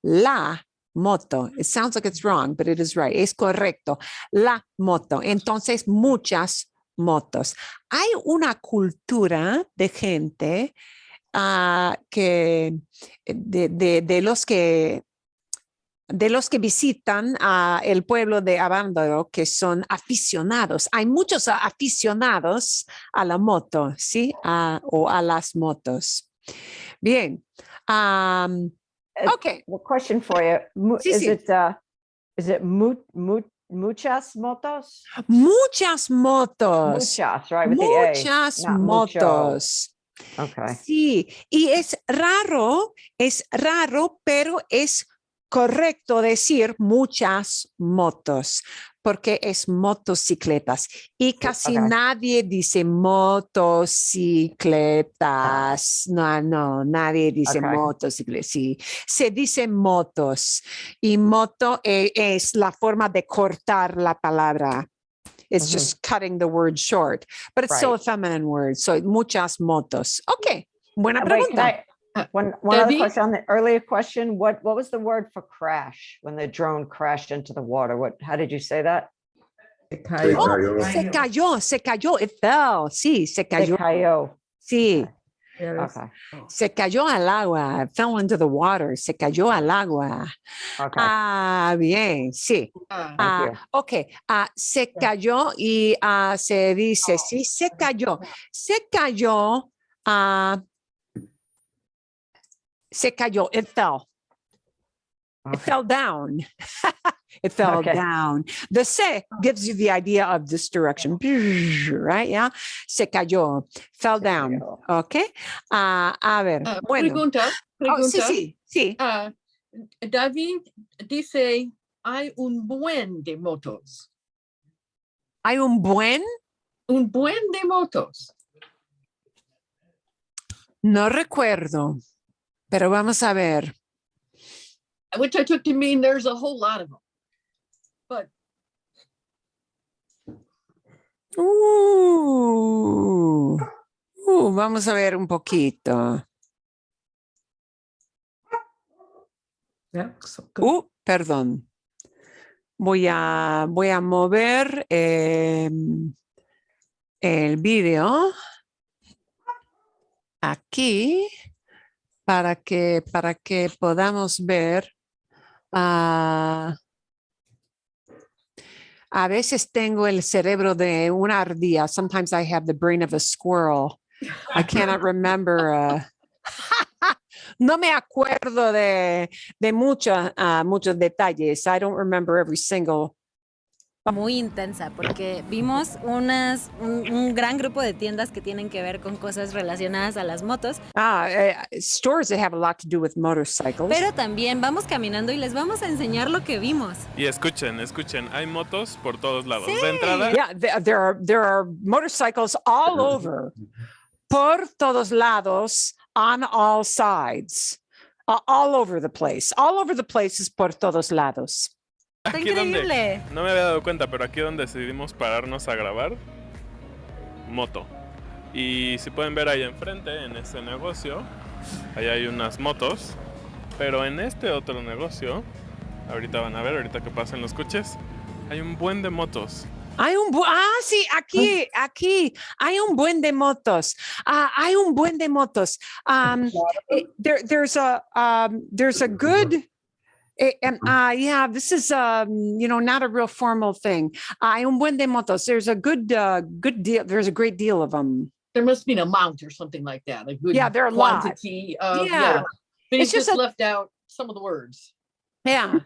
Speaker 1: La moto. It sounds like it's wrong, but it is right. Es correcto. La moto. Entonces, muchas motos. Hay una cultura de gente de los que visitan el pueblo de Avándaro, que son aficionados. Hay muchos aficionados a la moto, ¿sí? O a las motos. Bien. Okay.
Speaker 6: A question for you.
Speaker 1: Sí,
Speaker 6: Is
Speaker 1: sí.
Speaker 6: it muchas motos?
Speaker 1: Muchas motos.
Speaker 6: Muchas, right? With the A,
Speaker 1: Muchas
Speaker 6: not mucho.
Speaker 1: motos.
Speaker 6: Okay.
Speaker 1: Sí, y es raro, pero es correcto decir muchas motos, porque es motocicletas. Y casi
Speaker 6: Okay.
Speaker 1: nadie dice motocicletas. No, nadie dice
Speaker 6: Okay.
Speaker 1: motocicletas. Sí, se dice motos. Y moto es la forma de cortar la palabra. It's just cutting the word short, but it's still a feminine word. So muchas motos. Okay. Buena
Speaker 6: Wait,
Speaker 1: pregunta.
Speaker 6: one other
Speaker 2: Debbie?
Speaker 6: question on the earlier question. What was the word for crash when the drone crashed into the water? How did you say that?
Speaker 7: Se cayó.
Speaker 1: Se cayó. It fell. Sí, se
Speaker 6: Se
Speaker 1: cayó.
Speaker 6: cayó.
Speaker 1: Sí,
Speaker 6: Okay.
Speaker 1: se cayó al agua. It fell into the water. Se cayó al agua.
Speaker 6: Okay.
Speaker 1: Bien, sí.
Speaker 6: Thank you.
Speaker 1: Ok, se cayó y se dice, sí, se cayó. Se cayó, it fell. It
Speaker 6: Okay.
Speaker 1: fell down. It fell
Speaker 6: Okay.
Speaker 1: down. The se gives you the idea of this direction, right? Yeah. Se cayó, fell down.
Speaker 6: cayó.
Speaker 1: Okay. A ver, bueno.
Speaker 2: Pregunta.
Speaker 1: Sí.
Speaker 2: David dice, hay un buen de motos.
Speaker 1: Hay un buen,
Speaker 2: Un buen de motos.
Speaker 1: no recuerdo, pero vamos a ver.
Speaker 2: Which I took to mean there's a whole lot of them. But
Speaker 1: Vamos a ver un poquito.
Speaker 3: Yeah, so good.
Speaker 1: Perdón. Voy a mover el vídeo aquí para que podamos ver. A veces tengo el cerebro de una ardilla. Sometimes I have the brain of a squirrel. I cannot remember. No me acuerdo de muchos detalles. I don't remember every single.
Speaker 9: Muy intensa porque vimos un gran grupo de tiendas que tienen que ver con cosas relacionadas a las motos.
Speaker 1: Stores that have a lot to do with motorcycles.
Speaker 9: Pero también vamos caminando y les vamos a enseñar lo que vimos.
Speaker 10: Y escuchen, hay motos por todos lados.
Speaker 9: Sí.
Speaker 10: De entrada,
Speaker 1: Yeah, there are motorcycles all over, por todos lados, on all sides, all over the place. All over the place is por todos lados.
Speaker 9: Está
Speaker 10: aquí
Speaker 9: increíble.
Speaker 10: donde, no me había dado cuenta, pero aquí donde decidimos pararnos a grabar, moto. Y si pueden ver ahí enfrente, en este negocio, ahí hay unas motos. Pero en este otro negocio, ahorita van a ver, ahorita que pasen los coches, hay un buen de motos.
Speaker 1: Sí, aquí hay un buen de motos. Hay un buen de motos. There's a good. Yeah, this is not a real formal thing. Hay un buen de motos. There's a good deal. There's a great deal of them.
Speaker 2: there must be an amount or something like that. A good
Speaker 1: Yeah, there are a lot.
Speaker 2: quantity of,
Speaker 1: Yeah.
Speaker 2: But
Speaker 1: It's
Speaker 2: he
Speaker 1: just
Speaker 2: just left out some of the words.
Speaker 1: Yeah.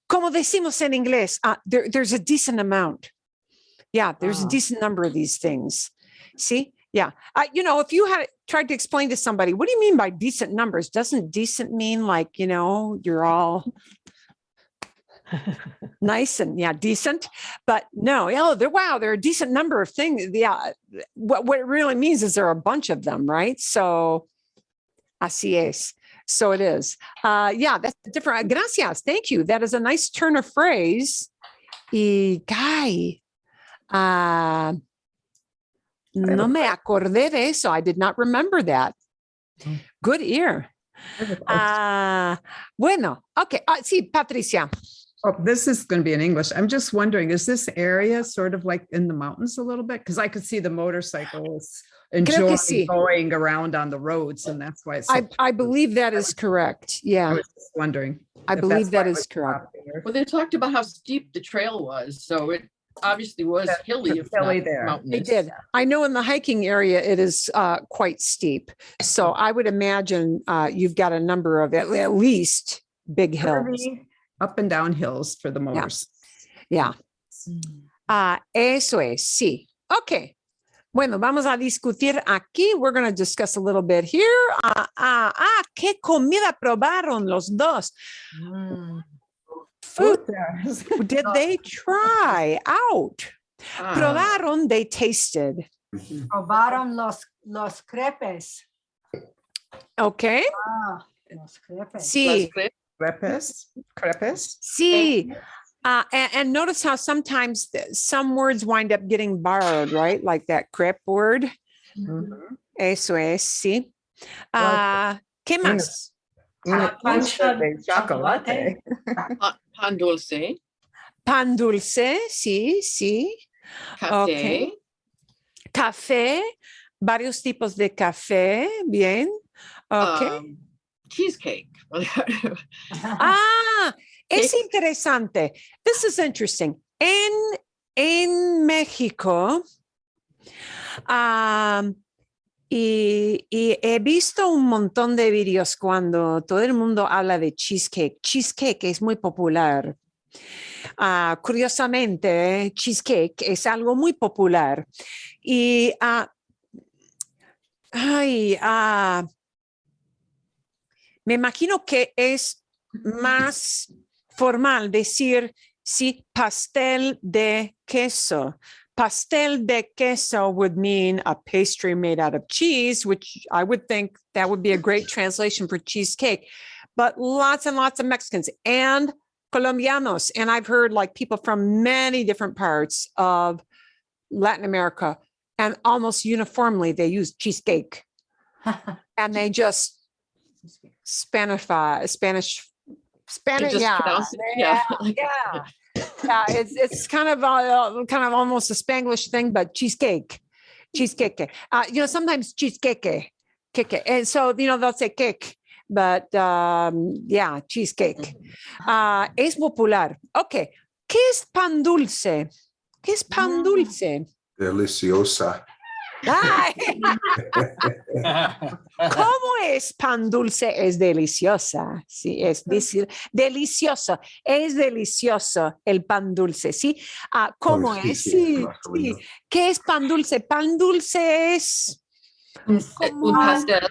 Speaker 1: Como decimos en inglés, there's a decent amount. Yeah, there's a decent number of these things. See, Yeah. You know, if you had tried to explain to somebody, what do you mean by decent numbers? Doesn't decent mean like, you know, you're all nice and decent, but no, there are a decent number of things. Yeah. What it really means is there are a bunch of them, right? So así es. So it is. That's different. Gracias. Thank you. That is a nice turn of phrase. Y Guy, no me acordé de eso. I did not remember that. Good ear. Bueno, okay. Sí, Patricia.
Speaker 3: Oh, this is going to be in English. I'm just wondering, is this area sort of like in the mountains a little bit? Because I could see the motorcycles enjoying going around on the roads, and that's why it's.
Speaker 1: I believe that is correct. Yeah.
Speaker 3: I was just wondering.
Speaker 1: I believe that is correct.
Speaker 2: Well, they talked about how steep the trail was, so it obviously was hilly.
Speaker 3: Hilly there.
Speaker 1: They did. I know in the hiking area it is quite steep. So I would imagine you've got a number of at least big hills.
Speaker 3: Up and down hills for the motors.
Speaker 1: Yeah. Eso es, sí. Okay. Bueno, vamos a discutir aquí. We're going to discuss a little bit here. ¿Qué comida probaron los dos? Food. Did they try out? Probaron, they tasted.
Speaker 5: Probaron los crepes.
Speaker 1: Okay.
Speaker 5: Los crepes.
Speaker 1: Sí.
Speaker 3: Crepes.
Speaker 1: Sí. And notice how sometimes some words wind up getting borrowed, right? Like that crepe word. Eso es, sí. ¿Qué más?
Speaker 3: Chocolate.
Speaker 2: Pan dulce.
Speaker 1: Pan dulce, sí, sí.
Speaker 2: Café.
Speaker 1: Okay. Café, varios tipos de café, bien. Okay.
Speaker 2: Cheesecake.
Speaker 1: Es interesante. This is interesting. En México, y he visto un montón de vídeos cuando todo el mundo habla de cheesecake. Cheesecake es muy popular. Curiosamente, cheesecake es algo muy popular. Y me imagino que es más formal decir, sí, pastel de queso. Pastel de queso would mean a pastry made out of cheese, which I would think that would be a great translation for cheesecake. But lots and lots of Mexicans and Colombianos, and I've heard like people from many different parts of Latin America, and almost uniformly they use cheesecake. And they just Spanish, it's kind of almost a Spanglish thing, but cheesecake. Sometimes cheesecake, and so they'll say cake, but cheesecake. Es popular. Okay, ¿qué es pan dulce? ¿Qué es pan dulce?
Speaker 7: Deliciosa.
Speaker 1: Ay. ¿Cómo es pan dulce? Es deliciosa. Sí, es delicioso. Es delicioso el pan dulce. ¿Sí? ¿Cómo es? Sí, sí. ¿Qué es pan dulce? Pan dulce es
Speaker 2: un pastel.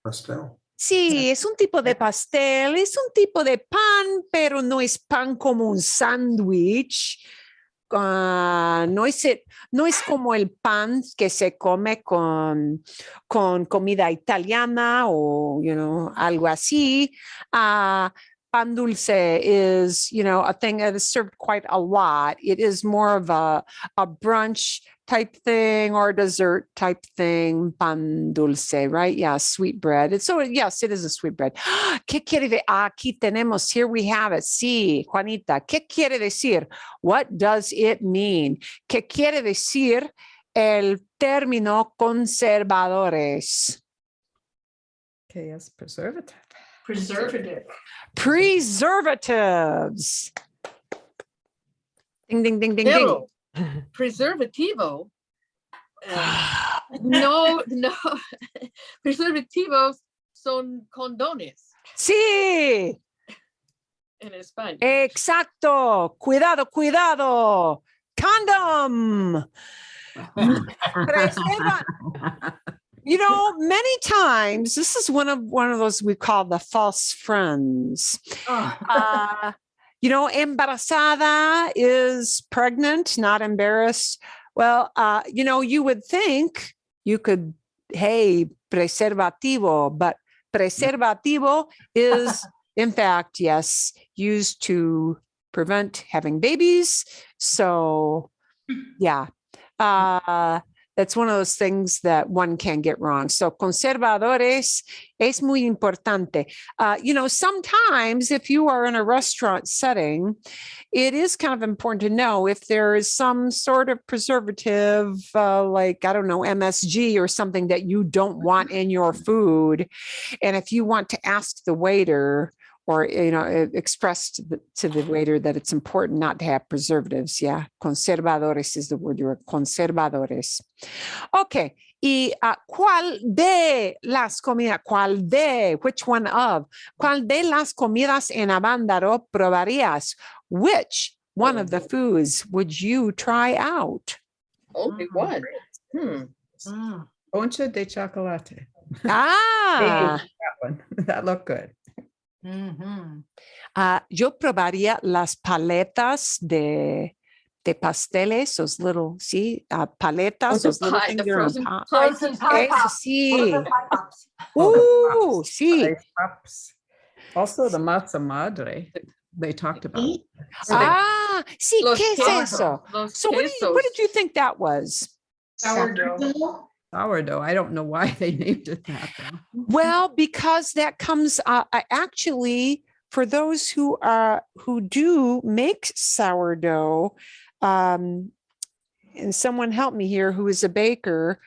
Speaker 7: Pastel.
Speaker 1: Sí, es un tipo de pastel, es un tipo de pan, pero no es pan como un sándwich. No es como el pan que se come con comida italiana o, algo así. Pan dulce is, a thing that is served quite a lot. It is more of a brunch type thing or dessert type thing. Pan dulce, right? Yeah, sweet bread. So yes, it is a sweet bread. ¿Qué quiere decir? Aquí tenemos, here we have it. Sí, Juanita, ¿qué quiere decir? What does it mean? ¿Qué quiere decir el término conservadores?
Speaker 3: Okay, yes, preservative.
Speaker 1: Preservatives. Ding, ding, ding, ding,
Speaker 2: Pero,
Speaker 1: ding.
Speaker 2: preservativo. No. Preservativos son condones
Speaker 1: Sí,
Speaker 2: en español.
Speaker 1: exacto. Cuidado. Condom. You know, many times this is one of those we call the false friends. You know, embarazada is pregnant, not embarrassed. Well, you know, you would think you could, hey, preservativo, but preservativo is, in fact, yes, used to prevent having babies. So, yeah. That's one of those things that one can get wrong. So conservadores es muy importante. You know, sometimes if you are in a restaurant setting, it is kind of important to know if there is some sort of preservative, like, I don't know, MSG or something that you don't want in your food. And if you want to ask the waiter, or, you know, express to the waiter that it's important not to have preservatives. Yeah, conservadores is the word you're conservadores. Okay, y ¿cuál de las comidas, cuál de, which one of, cuál de las comidas en Avándaro probarías? Which one of the foods would you try out?
Speaker 2: Only one.
Speaker 3: Concha de chocolate.
Speaker 1: Ah.
Speaker 3: That one. That looked good.
Speaker 1: Yo probaría las paletas de pasteles, those little, sí, paletas, those little
Speaker 2: pie,
Speaker 1: things
Speaker 2: the
Speaker 1: that are on
Speaker 2: frozen
Speaker 1: top.
Speaker 2: pie.
Speaker 5: Frozen pie
Speaker 1: Eso
Speaker 5: pops.
Speaker 1: sí.
Speaker 5: Frozen pie pops.
Speaker 1: Sí.
Speaker 3: Ice pops. Also the masa madre they talked about.
Speaker 1: Sí,
Speaker 2: Los
Speaker 1: ¿qué es
Speaker 2: quesos,
Speaker 1: eso?
Speaker 2: los
Speaker 1: So what did you think that was?
Speaker 4: Sourdough.
Speaker 3: Sourdough. I don't know why they named it that. Though.
Speaker 1: Well, because that comes actually for those who do make sourdough, and someone help me here who is a baker.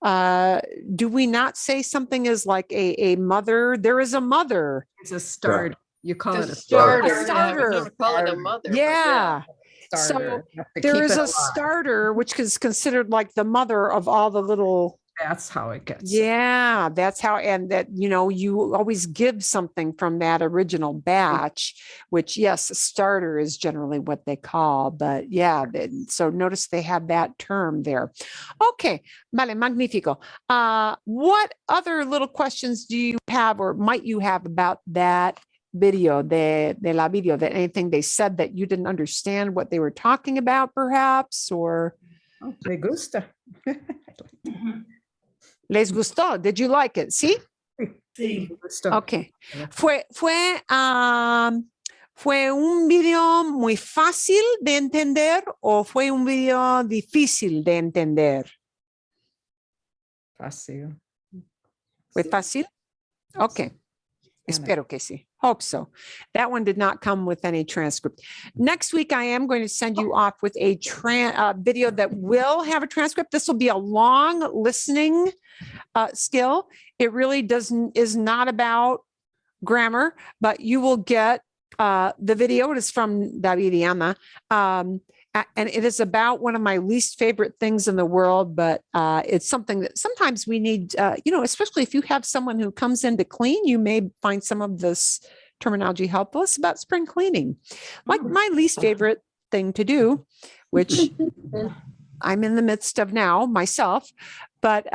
Speaker 1: Do we not say something as like a mother? There is a mother.
Speaker 3: It's a starter. You call it a
Speaker 2: starter.
Speaker 3: starter.
Speaker 2: Yeah, we don't call it a mother. but
Speaker 1: Yeah.
Speaker 3: Starter.
Speaker 1: So there is a starter, which is considered like the mother of all the little.
Speaker 3: That's how it gets.
Speaker 1: Yeah, that's how, and that, you know, you always give something from that original batch, which, yes, a starter is generally what they call, but yeah, so notice they have that term there. Okay, vale, magnifico. What other little questions do you have or might you have about that video, de la video, that anything they said that you didn't understand what they were talking about, perhaps, or?
Speaker 3: Oh, me gusta.
Speaker 1: Les gustó? Did you like it? ¿Sí?
Speaker 4: Sí.
Speaker 1: Okay. ¿Fue un video muy fácil de entender o fue un video difícil de entender?
Speaker 3: Fácil.
Speaker 1: ¿Fue fácil? Okay. Espero que sí. Hope so. That one did not come with any transcript. Next week, I am going to send you off with a video that will have a transcript. This will be a long listening skill. It really is not about grammar, but you will get the video. It is from David y Ana. And it is about one of my least favorite things in the world, but it's something that sometimes we need, you know, especially if you have someone who comes in to clean, you may find some of this terminology helpful. It's about spring cleaning. Like my least favorite thing to do, which I'm in the midst of now myself, but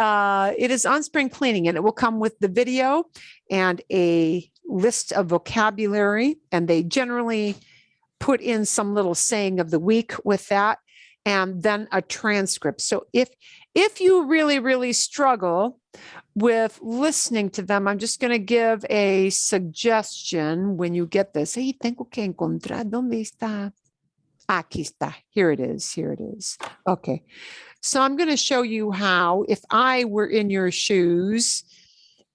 Speaker 1: it is on spring cleaning, and it will come with the video and a list of vocabulary, and they generally put in some little saying of the week with that, and then a transcript. So if you really, really struggle with listening to them, I'm just going to give a suggestion when you get this. Hey, tengo que encontrar, ¿dónde está? Aquí está. Here it is. Here it is. Okay. So I'm going to show you how, if I were in your shoes,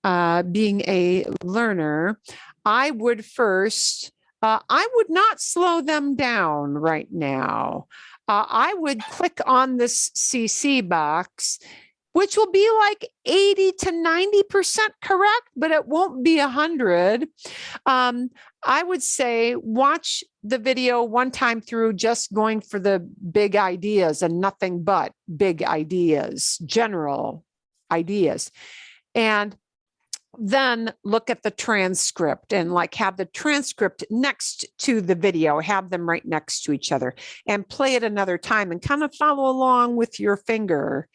Speaker 1: being a learner, I would first, I would not slow them down right now. I would click on this CC box, which will be like 80 to 90% correct, but it won't be 100. I would say watch the video one time through, just going for the big ideas and nothing but big ideas, general ideas. And then look at the transcript and like have the transcript next to the video, have them right next to each other and play it another time and kind of follow along with your finger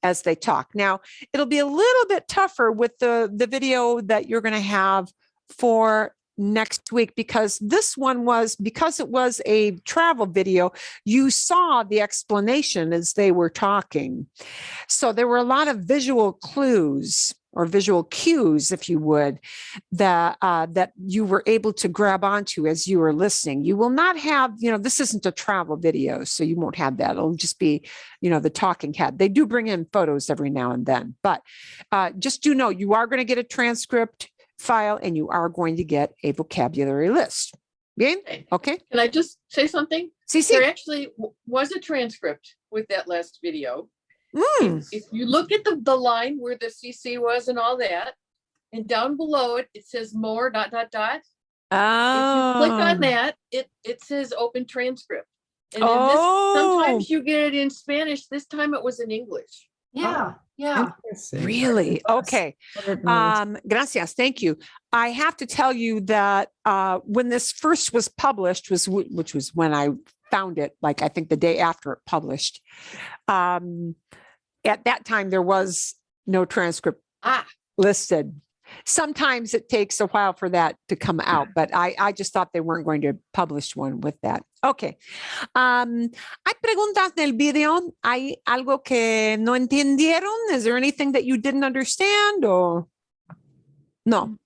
Speaker 1: as they talk. Now, it'll be a little bit tougher with the video that you're going to have for next week, because this one was, because it was a travel video, you saw the explanation as they were talking. So there were a lot of visual clues or visual cues, if you would, that that you were able to grab onto as you were listening. You will not have, this isn't a travel video, so you won't have that. It'll just be, the talking head. They do bring in photos every now and then, but just do know you are going to get a transcript file and you are going to get a vocabulary list. Bien? Okay.
Speaker 2: Can I just say something?
Speaker 1: Sí, sí.
Speaker 2: There actually was a transcript with that last video. If you look at the line where the CC was and all that, and down below it, it says more ... If you click on that, it says open transcript. And then sometimes you get it in Spanish. This time it was in English.
Speaker 5: Yeah.
Speaker 1: Really? Okay. Gracias. Thank you. I have to tell you that when this first was published, which was when I found it, like I think the day after it published, at that time there was no transcript listed. Sometimes it takes a while for that to come out, but I just thought they weren't going to publish one with that. Okay. ¿Hay preguntas del video? ¿Hay algo que no entendieron? Is there anything that you didn't understand or no?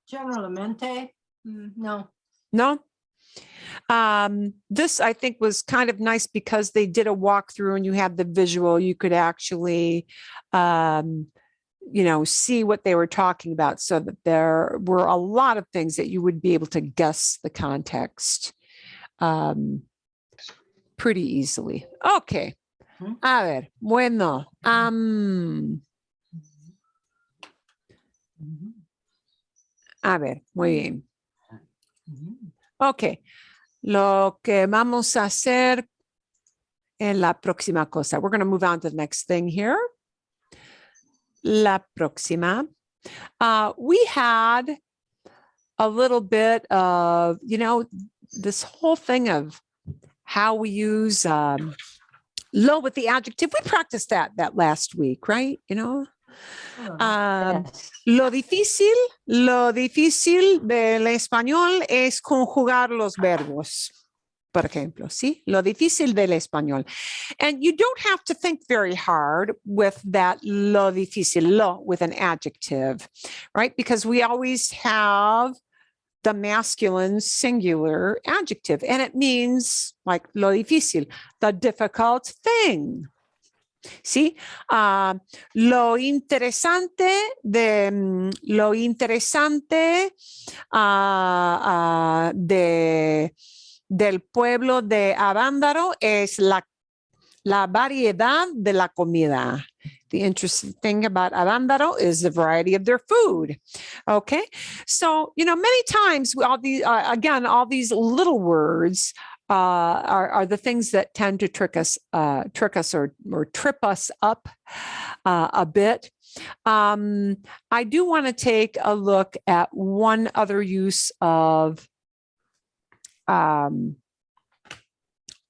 Speaker 5: Generalmente, no.
Speaker 1: No? This I think was kind of nice because they did a walkthrough and you had the visual. You could actually, see what they were talking about, so that there were a lot of things that you would be able to guess the context pretty easily. Okay. A ver, bueno. A ver, muy bien. Ok. Lo que vamos a hacer en la próxima cosa. We're going to move on to the next thing here. La próxima. We had a little bit of, this whole thing of how we use lo with the adjective. We practiced that last week, right? Lo difícil del español es conjugar los verbos. Por ejemplo, ¿sí? Lo difícil del español. And you don't have to think very hard with that lo difícil, lo with an adjective, right? Because we always have the masculine singular adjective, and it means like lo difícil, the difficult thing. ¿Sí? Lo interesante del pueblo de Avándaro es la variedad de la comida. The interesting thing about Avándaro is the variety of their food. Okay, so many times all these little words are the things that tend to trick us or trip us up a bit. I do want to take a look at one other use of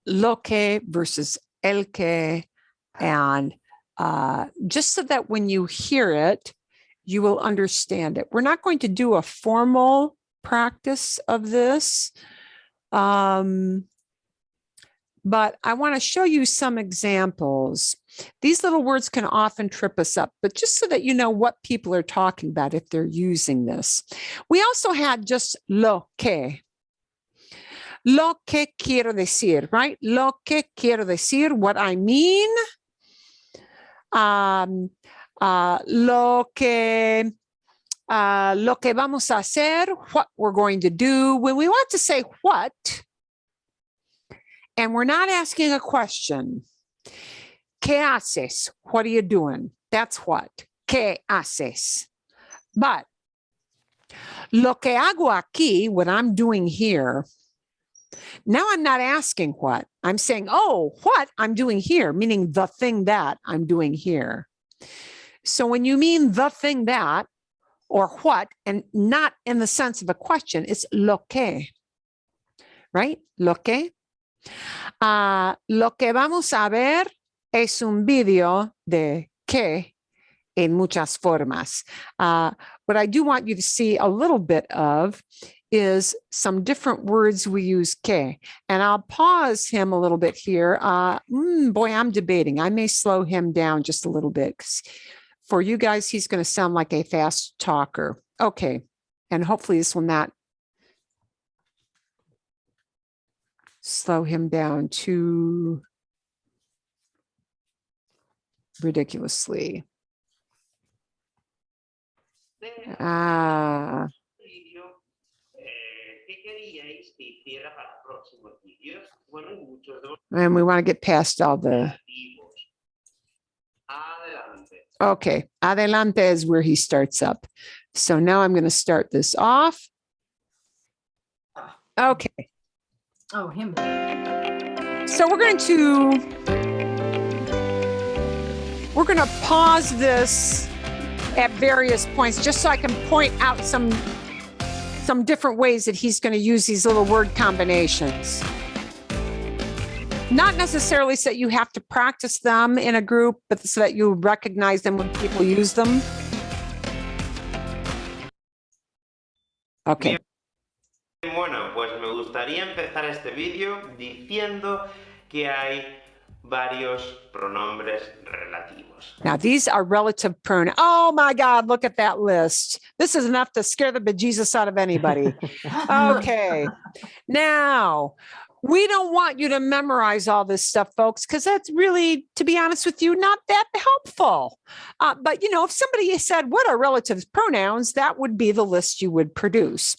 Speaker 1: lo que versus el que, and just so that when you hear it, you will understand it. We're not going to do a formal practice of this, but I want to show you some examples. These little words can often trip us up, but just so that you know what people are talking about if they're using this. We also had just lo que. Lo que quiero decir, right? Lo que quiero decir, what I mean. Lo que vamos a hacer, what we're going to do. When we want to say what, and we're not asking a question, ¿qué haces? What are you doing? That's what. ¿Qué haces? But lo que hago aquí, what I'm doing here, now I'm not asking what. I'm saying, oh, what I'm doing here, meaning the thing that I'm doing here. So when you mean the thing that, or what, and not in the sense of a question. It's lo que, right? Lo que. Lo que vamos a ver es un video de que en muchas formas. What I do want you to see a little bit of is some different words we use que. And I'll pause him a little bit here. Boy, I'm debating. I may slow him down just a little bit. For you guys, he's going to sound like a fast talker. Okay. And hopefully this will not slow him down too ridiculously. And we want to get past all the. Okay, adelante is where he starts up. So now I'm going to start this off. Okay.
Speaker 5: Oh, him.
Speaker 1: So we're going to pause this at various points just so I can point out some different ways that he's going to use these little word combinations. Not necessarily so that you have to practice them in a group, but so that you recognize them when people use them. Okay.
Speaker 11: Bueno, pues me gustaría empezar este vídeo diciendo que hay varios pronombres relativos.
Speaker 1: Now, these are relative pronouns. Oh my God, look at that list. This is enough to scare the bejesus out of anybody. Okay. Now, we don't want you to memorize all this stuff, folks, because that's really, to be honest with you, not that helpful. But, you know, if somebody said, what are relative pronouns, that would be the list you would produce.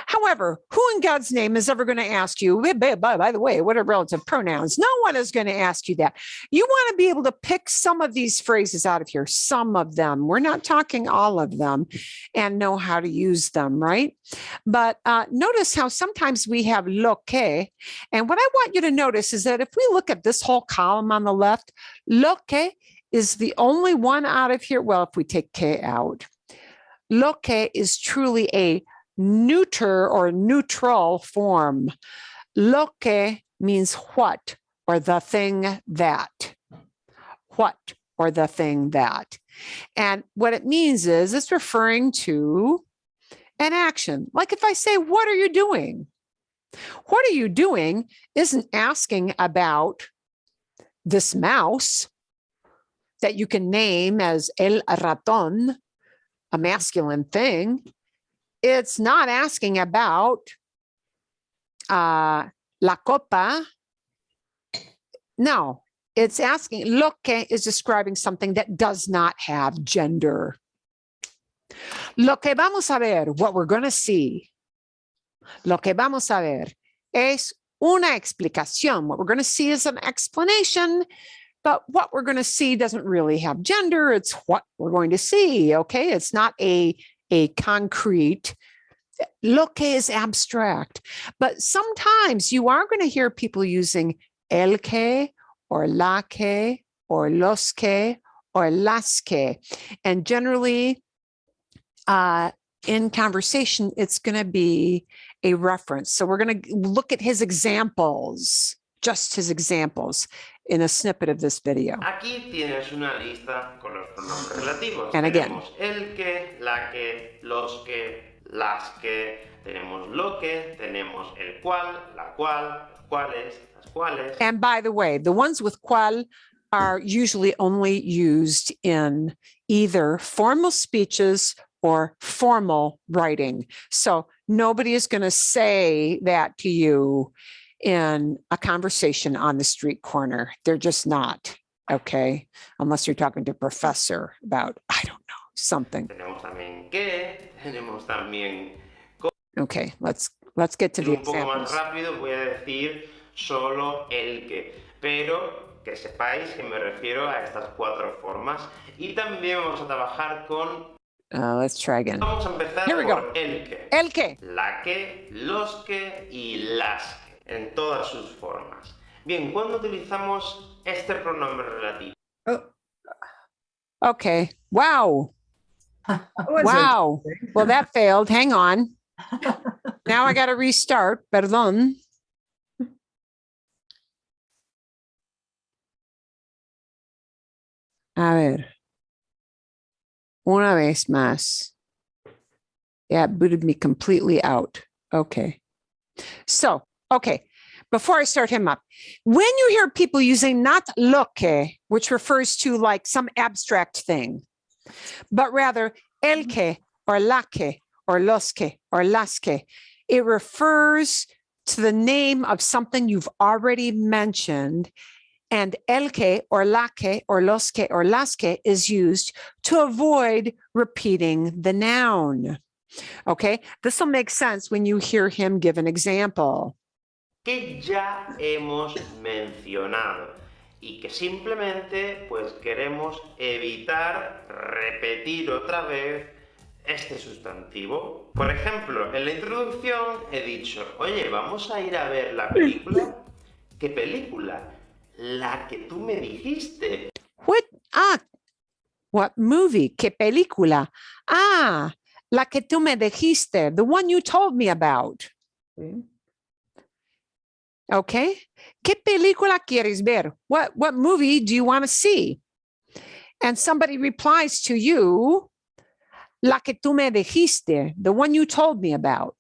Speaker 1: However, who in God's name is ever going to ask you, by the way, what are relative pronouns? No one is going to ask you that. You want to be able to pick some of these phrases out of here, some of them. We're not talking all of them, and know how to use them, right? But notice how sometimes we have lo que. And what I want you to notice is that if we look at this whole column on the left, lo que is the only one out of here. Well, if we take que out, lo que is truly a neuter or neutral form. Lo que means what or the thing that. What or the thing that. And what it means is it's referring to an action. Like if I say, what are you doing? What are you doing isn't asking about this mouse that you can name as el ratón, a masculine thing. It's not asking about la copa. No, it's asking, lo que is describing something that does not have gender. Lo que vamos a ver, what we're going to see, lo que vamos a ver es una explicación. What we're going to see is an explanation, but what we're going to see doesn't really have gender. It's what we're going to see, okay? It's not a concrete. Lo que is abstract. But sometimes you are going to hear people using el que or la que or los que or las que. And generally, in conversation, it's going to be a reference. So we're going to look at his examples, just his examples, in a snippet of this video.
Speaker 11: Aquí tienes una lista con los pronombres relativos.
Speaker 1: And again,
Speaker 11: tenemos el que, la que, los que, las que, tenemos lo que, tenemos el cual, la cual, los cuales, las cuales.
Speaker 1: And by the way, the ones with cuál are usually only used in either formal speeches or formal writing. So nobody is going to say that to you in a conversation on the street corner. They're just not, okay? Unless you're talking to a professor about, I don't know, something.
Speaker 11: Tenemos también que, tenemos también co.
Speaker 1: Okay, let's get to the examples.
Speaker 11: Un poco más rápido voy a decir solo el que, pero que sepáis que me refiero a estas cuatro formas y también vamos a trabajar con.
Speaker 1: Let's try again.
Speaker 11: Vamos a empezar
Speaker 1: Here we
Speaker 11: por
Speaker 1: go.
Speaker 11: el que.
Speaker 1: El que.
Speaker 11: La que, los que y las que, en todas sus formas. Bien, ¿cuándo utilizamos este pronombre relativo?
Speaker 1: Okay, wow. Wow. Well, that failed. Hang on. Now I got to restart. Perdón. A ver. Una vez más. Yeah, it booted me completely out. Okay. So, okay. Before I start him up, when you hear people using not lo que, which refers to like some abstract thing, but rather el que or la que or los que or las que, it refers to the name of something you've already mentioned. And el que or la que or los que or las que is used to avoid repeating the noun. Okay, this will make sense when you hear him give an example.
Speaker 11: Que ya hemos mencionado y que simplemente pues queremos evitar repetir otra vez este sustantivo. Por ejemplo, en la introducción he dicho, oye, vamos a ir a ver la película. ¿Qué película? La que tú me dijiste.
Speaker 1: What movie? ¿Qué película? Ah, la que tú me dijiste, the one you told me about. Okay. ¿Qué película quieres ver? What movie do you want to see? And somebody replies to you, la que tú me dijiste, the one you told me about.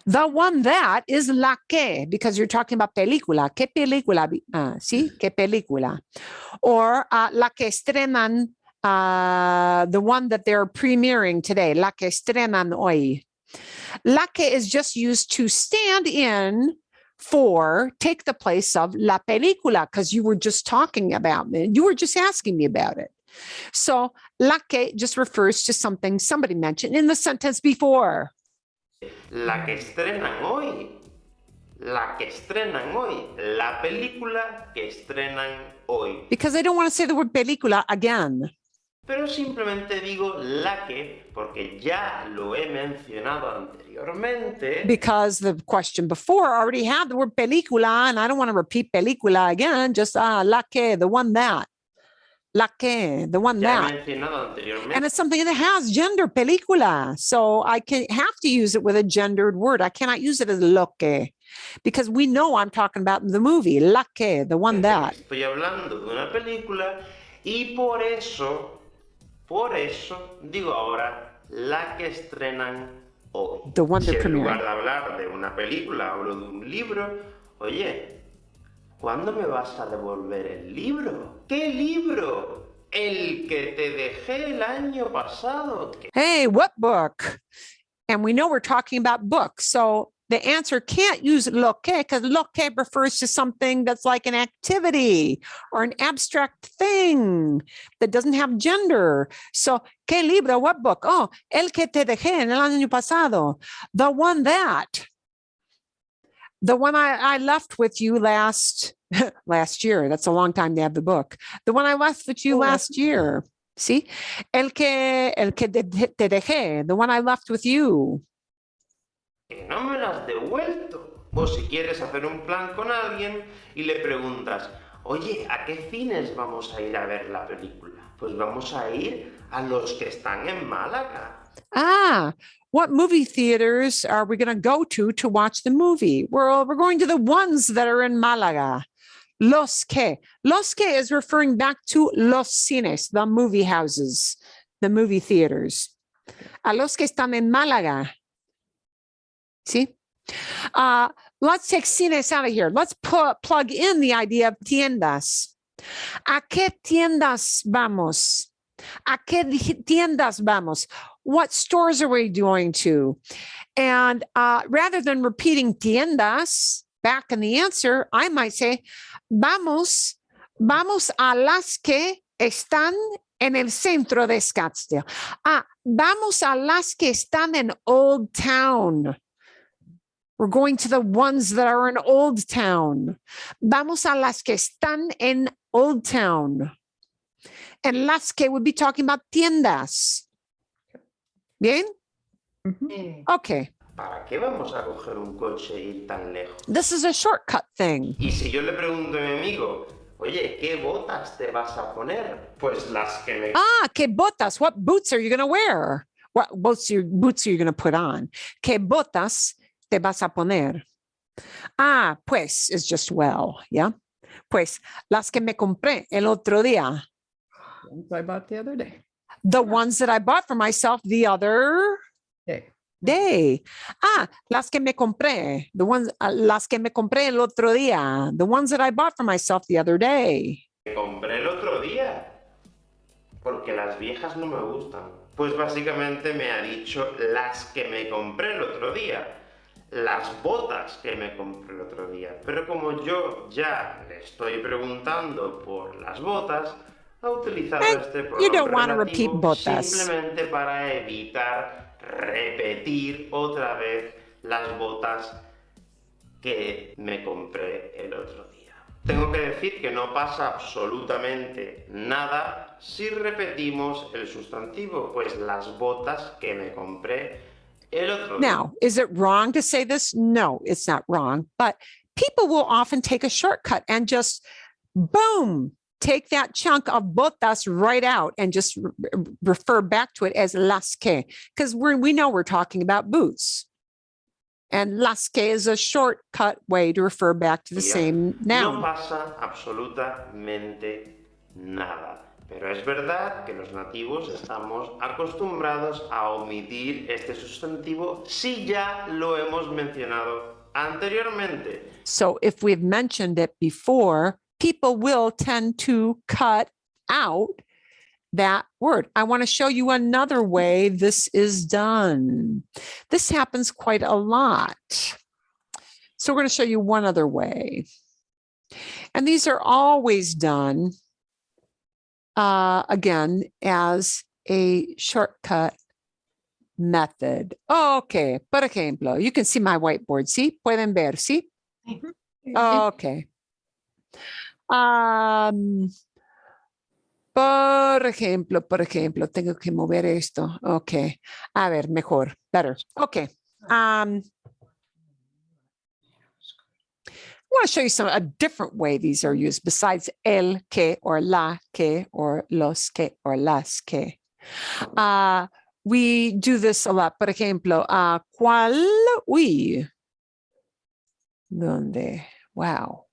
Speaker 1: The one that is la que, because you're talking about película. ¿Qué película? ¿Sí? ¿Qué película? Or la que estrenan, the one that they're premiering today, la que estrenan hoy. La que is just used to stand in for, take the place of la película, because you were just talking about me. You were just asking me about it. So la que just refers to something somebody mentioned in the sentence before.
Speaker 11: La que estrenan hoy. La que estrenan hoy. La película que estrenan hoy.
Speaker 1: Because I don't want to say the word película again.
Speaker 11: Pero simplemente digo la que porque ya lo he mencionado anteriormente.
Speaker 1: Because the question before already had the word película, and I don't want to repeat película again, just la que, the one that. La que, the one
Speaker 11: Ya
Speaker 1: that.
Speaker 11: he mencionado anteriormente.
Speaker 1: And it's something that has gender, película. So I have to use it with a gendered word. I cannot use it as lo que, because we know I'm talking about the movie, la que, the one that.
Speaker 11: Estoy hablando de una película y por eso digo ahora la que estrenan hoy.
Speaker 1: The one
Speaker 11: Si
Speaker 1: they're
Speaker 11: en lugar
Speaker 1: premiering.
Speaker 11: de hablar de una película hablo de un libro, oye, ¿cuándo me vas a devolver el libro? ¿Qué libro? El que te dejé el año pasado.
Speaker 1: Hey, what book? And we know we're talking about books. So the answer can't use lo que, because lo que refers to something that's like an activity or an abstract thing that doesn't have gender. So, ¿qué libro? What book? Oh, el que te dejé en el año pasado. The one that. The one I left with you last year. That's a long time to have the book. The one I left with you last year. See? El que te dejé. The one I left with you.
Speaker 11: Que no me lo has devuelto. O si quieres hacer un plan con alguien y le preguntas, oye, ¿a qué cines vamos a ir a ver la película? Pues vamos a ir a los que están en Málaga.
Speaker 1: What movie theaters are we going to go to watch the movie? We're going to the ones that are in Málaga. Los que. Los que is referring back to los cines, the movie houses, the movie theaters. A los que están en Málaga. See? Let's take cines out of here. Let's plug in the idea of tiendas. ¿A qué tiendas vamos? ¿A qué tiendas vamos? What stores are we going to? And rather than repeating tiendas back in the answer, I might say, vamos a las que están en el centro de Scottsdale. Vamos a las que están en Old Town. We're going to the ones that are in Old Town. Vamos a las que están en Old Town. And las que would be talking about tiendas. ¿Bien? Okay.
Speaker 11: ¿Para qué vamos a coger un coche e ir tan lejos?
Speaker 1: This is a shortcut thing.
Speaker 11: Y si yo le pregunto a mi amigo, Oye, ¿qué botas te vas a poner? Pues las que me...
Speaker 1: ¿Qué botas? What boots are you going to wear? What boots are you going to put on? ¿Qué botas te vas a poner? Pues is just well, yeah? Pues las que me compré el otro día.
Speaker 3: Ones I bought the other day.
Speaker 1: The ones that I bought for myself the other day. Las que me compré. Las que me compré el otro día. The ones that I bought for myself the other day.
Speaker 11: Me compré el otro día. Porque las viejas no me gustan. Pues básicamente me ha dicho las que me compré el otro día. Las botas que me compré el otro día. Pero como yo ya le estoy preguntando por las botas, ha utilizado este pronombre relativo simplemente para evitar repetir otra vez las botas que me compré el otro día. Tengo que decir que no pasa absolutamente nada si repetimos el sustantivo, pues las botas que me compré el otro día.
Speaker 1: Now, is it wrong to say this? No, it's not wrong. But people will often take a shortcut and just, boom, take that chunk of botas right out and just refer back to it as las que, because we know we're talking about boots. And las que is a shortcut way to refer back to the same noun.
Speaker 11: No pasa absolutamente nada. Pero es verdad que los nativos estamos acostumbrados a omitir este sustantivo si ya lo hemos mencionado anteriormente.
Speaker 1: So if we've mentioned it before, people will tend to cut out that word. I want to show you another way this is done. This happens quite a lot. So we're going to show you one other way. And these are always done, again, as a shortcut method. Okay, por ejemplo, you can see my whiteboard, ¿sí? Pueden ver, ¿sí? Okay. Por ejemplo, tengo que mover esto. Okay. A ver, mejor, better. Okay. I want to show you a different way these are used besides el que or la que or los que or las que. We do this a lot. Por ejemplo, cuál, uy. ¿Dónde? Wow.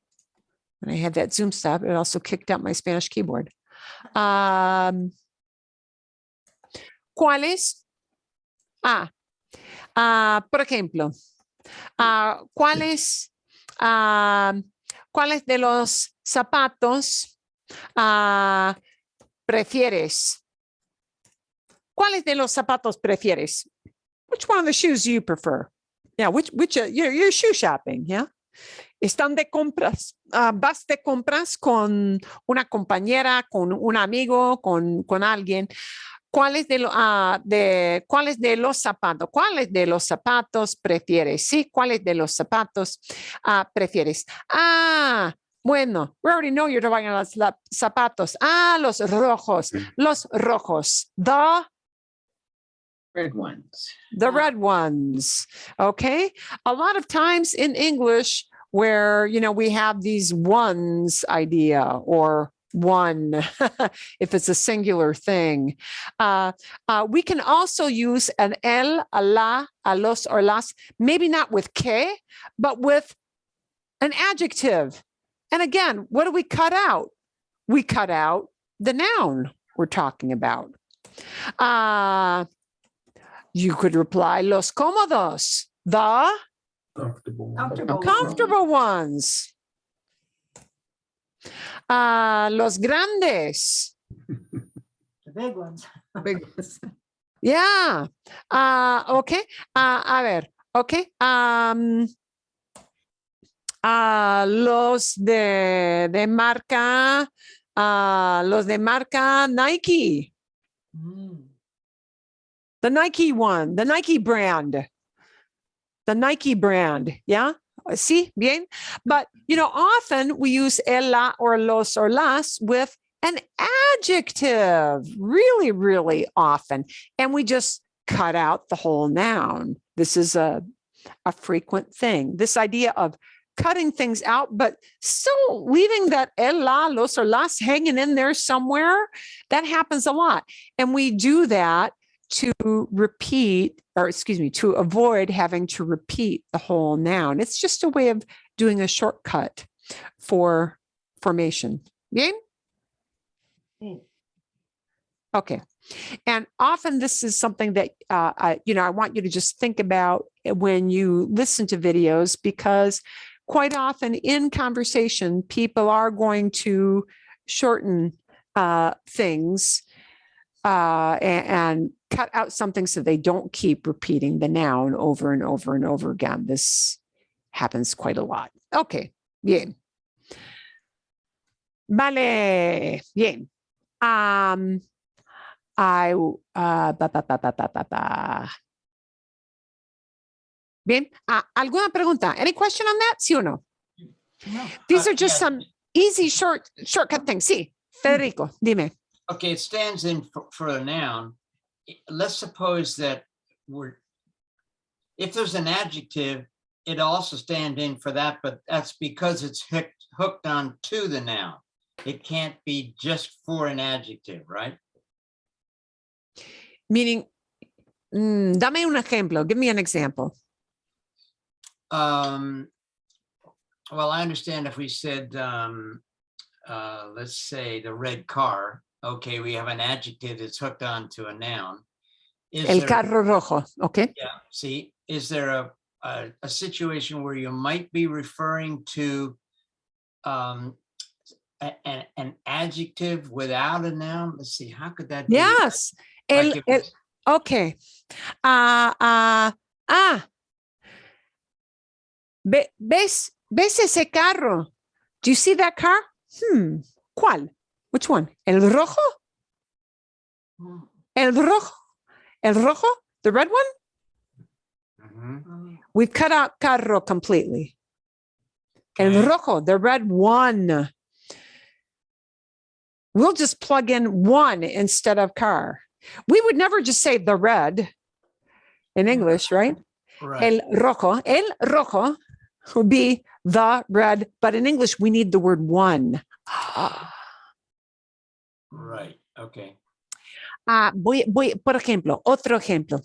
Speaker 1: When I had that Zoom stop, it also kicked out my Spanish keyboard. ¿Cuáles? Por ejemplo, ¿cuáles de los zapatos prefieres? ¿Cuáles de los zapatos prefieres? Which one of the shoes do you prefer? Yeah, which you're shoe shopping, yeah? Están de compras, vas de compras con una compañera, con un amigo, con alguien. ¿Cuáles de los zapatos? ¿Cuáles de los zapatos prefieres? Sí, ¿cuáles de los zapatos prefieres? Bueno, we already know you're talking about los zapatos. Los rojos. Los rojos. The
Speaker 8: Red ones.
Speaker 1: The red ones. Okay. A lot of times in English where, we have these ones idea or one, if it's a singular thing. We can also use an el, a la, a los, or las, maybe not with que, but with an adjective. And again, what do we cut out? We cut out the noun we're talking about. You could reply, los cómodos, the comfortable ones. Los grandes.
Speaker 5: The big ones.
Speaker 3: Big ones.
Speaker 1: Yeah. Okay. A ver. Okay. Los de marca. Los de marca Nike. The Nike one. The Nike brand. The Nike brand. Yeah. See, bien. But, often we use el, la, or los, or las with an adjective really, really often. And we just cut out the whole noun. This is a frequent thing. This idea of cutting things out, but still leaving that el, la, los, or las hanging in there somewhere. That happens a lot. And we do that to repeat, or excuse me, to avoid having to repeat the whole noun. It's just a way of doing a shortcut for formation. Bien? Okay. And often this is something that, I want you to just think about when you listen to videos, because quite often in conversation, people are going to shorten things and cut out something so they don't keep repeating the noun over and over and over again. This happens quite a lot. Okay, bien. Vale, bien. Bien, ¿alguna pregunta? Any question on that? ¿Sí o no?
Speaker 8: No.
Speaker 1: These are just
Speaker 8: Yeah.
Speaker 1: some easy shortcut things. Sí, Federico, dime.
Speaker 8: Okay, it stands in for a noun. Let's suppose that if there's an adjective, it also stand in for that, but that's because it's hooked on to the noun. It can't be just for an adjective, right?
Speaker 1: Meaning, dame un ejemplo. Give me an example.
Speaker 8: Well, I understand if we said, let's say the red car. Okay, we have an adjective that's hooked on to a noun.
Speaker 1: El carro rojo, okay?
Speaker 8: Yeah, see, is there a situation where you might be referring to an adjective without a noun? Let's see, how could that be?
Speaker 1: Yes. Okay. ¿Ves ese carro? Do you see that car? ¿Cuál? Which one? ¿El rojo? ¿El rojo? ¿El rojo? The red one? We've cut out carro completely. El rojo, the red one. We'll just plug in one instead of car. We would never just say the red in English, right?
Speaker 8: Right.
Speaker 1: El rojo would be the red, but in English, we need the word one.
Speaker 8: Right, okay.
Speaker 1: Por ejemplo, otro ejemplo.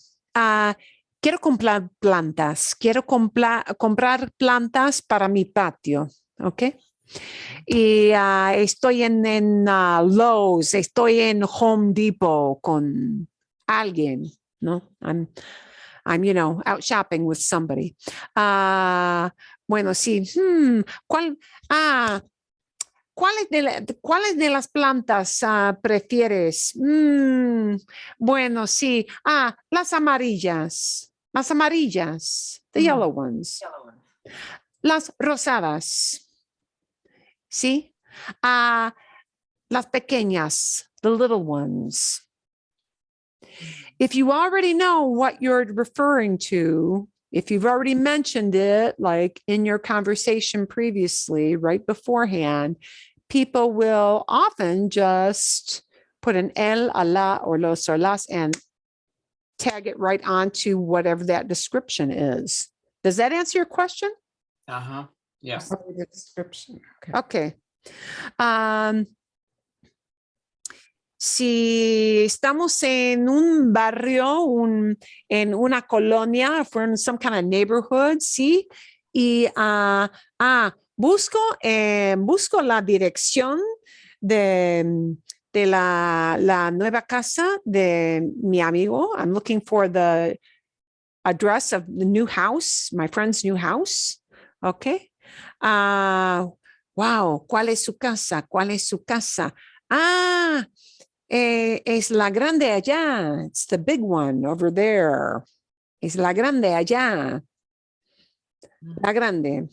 Speaker 1: Quiero comprar plantas. Quiero comprar plantas para mi patio, ¿ok? Y estoy en Lowe's, estoy en Home Depot con alguien, ¿no? I'm out shopping with somebody. Bueno, sí. ¿Cuáles de las plantas prefieres? Bueno, sí. Las amarillas. Las amarillas. The yellow ones. Las rosadas. ¿Sí? Las pequeñas. The little ones. If you already know what you're referring to, if you've already mentioned it, like in your conversation previously, right beforehand, people will often just put an el, a la, or los, or las, and tag it right onto whatever that description is. Does that answer your question?
Speaker 8: Yeah.
Speaker 3: The description.
Speaker 1: Okay. Si estamos en un barrio, en una colonia, if we're in some kind of neighborhood, sí, y busco la dirección de la nueva casa de mi amigo. I'm looking for the address of the new house, my friend's new house. Okay. Wow, ¿cuál es su casa? ¿Cuál es su casa? Es la grande allá. It's the big one over there. Es la grande allá. La grande.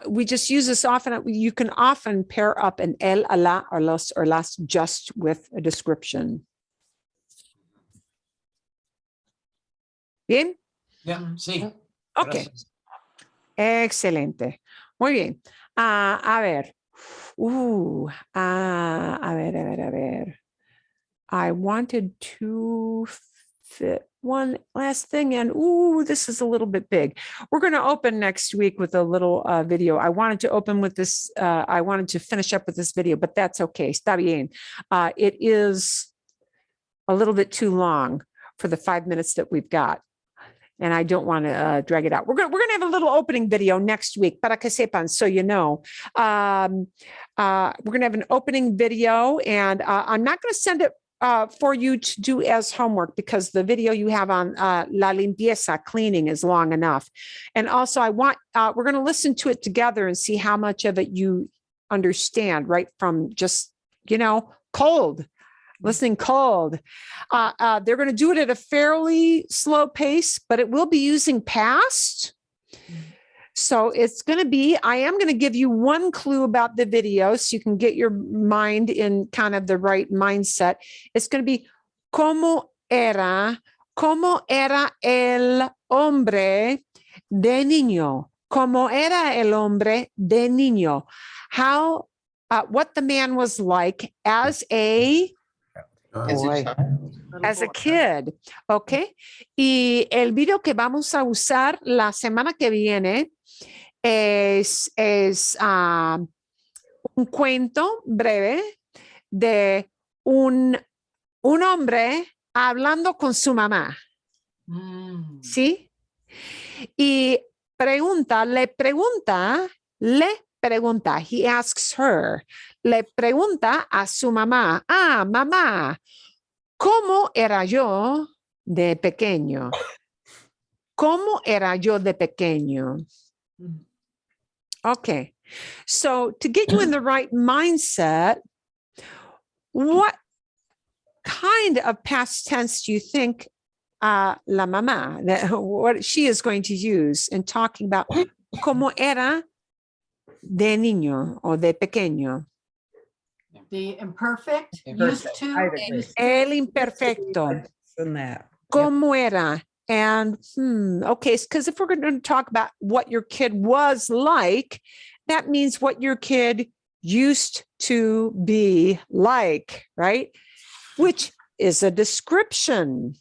Speaker 1: We just use this often. You can often pair up an el, a la, or los, or las just with a description. Bien?
Speaker 8: Yeah, sí.
Speaker 1: Okay.
Speaker 8: Gracias.
Speaker 1: Excelente. Muy bien. A ver. A ver. I wanted to fit one last thing. And ooh, this is a little bit big. We're going to open next week with a little video. I wanted to open with this. I wanted to finish up with this video, but that's okay. Está bien. It is a little bit too long for the 5 minutes that we've got. And I don't want to drag it out. We're going to have a little opening video next week, para que sepan, so you know. We're going to have an opening video, and I'm not going to send it for you to do as homework because the video you have on la limpieza, cleaning, is long enough. And also, we're going to listen to it together and see how much of it you understand, right from just, cold. Listening cold. They're going to do it at a fairly slow pace, but it will be using past. So it's going to be, I am going to give you one clue about the video so you can get your mind in kind of the right mindset. It's going to be cómo era el hombre de niño. Cómo era el hombre de niño. How, what the man was like as a kid, ¿ok? Y el video que vamos a usar la semana que viene es un cuento breve de un hombre hablando con su mamá, ¿sí? Y le pregunta, he asks her, le pregunta a su mamá, mamá, ¿cómo era yo de pequeño? ¿Cómo era yo de pequeño? Okay, so to get you in the right mindset, what kind of past tense do you think la mamá, what she is going to use in talking about cómo era de niño o de pequeño?
Speaker 5: The imperfect, used to.
Speaker 1: El imperfecto. ¿Cómo era? And, okay, because if we're going to talk about what your kid was like, that means what your kid used to be like, right? Which is a description.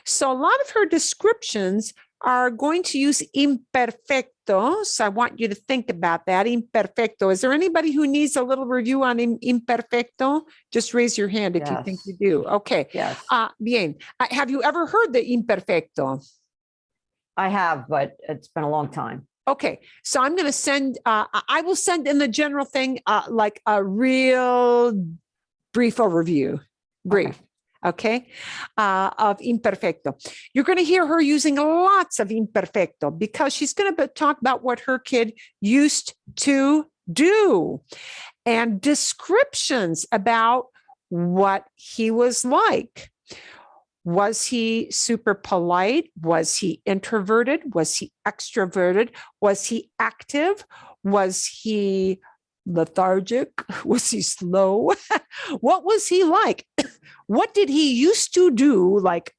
Speaker 1: So a lot of her descriptions are going to use imperfecto. So I want you to think about that, imperfecto. Is there anybody who needs a little review on imperfecto? Just raise your hand if you think you do. Okay.
Speaker 6: Yes.
Speaker 1: Bien. Have you ever heard the imperfecto?
Speaker 6: I have, but it's been a long time.
Speaker 1: Okay. So I'm going to send, I will send in the general thing, like a real brief overview. Brief. Okay, of imperfecto. You're going to hear her using lots of imperfecto because she's going to talk about what her kid used to do and descriptions about what he was like. Was he super polite? Was he introverted? Was he extroverted? Was he active? Was he lethargic? Was he slow? What was he like? What did he used to do, like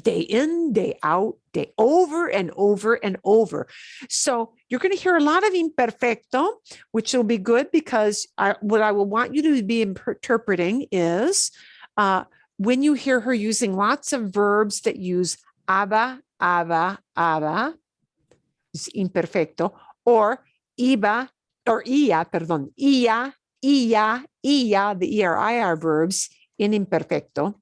Speaker 1: day in, day out, day over and over and over? So you're going to hear a lot of imperfecto, which will be good because what I will want you to be interpreting is when you hear her using lots of verbs that use aba, is imperfecto, or iba, or ia, the ER verbs in imperfecto.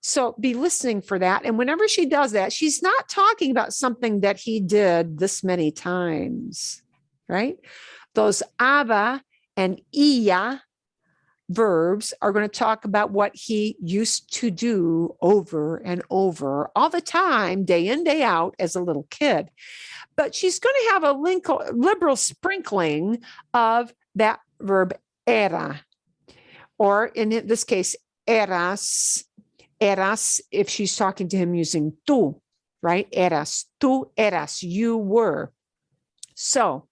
Speaker 1: So be listening for that. And whenever she does that, she's not talking about something that he did this many times, right? Those aba and ia verbs are going to talk about what he used to do over and over all the time, day in, day out as a little kid. But she's going to have a liberal sprinkling of that verb era, or in this case, eras, if she's talking to him using tú, right? Eras, tú eras, you were. So,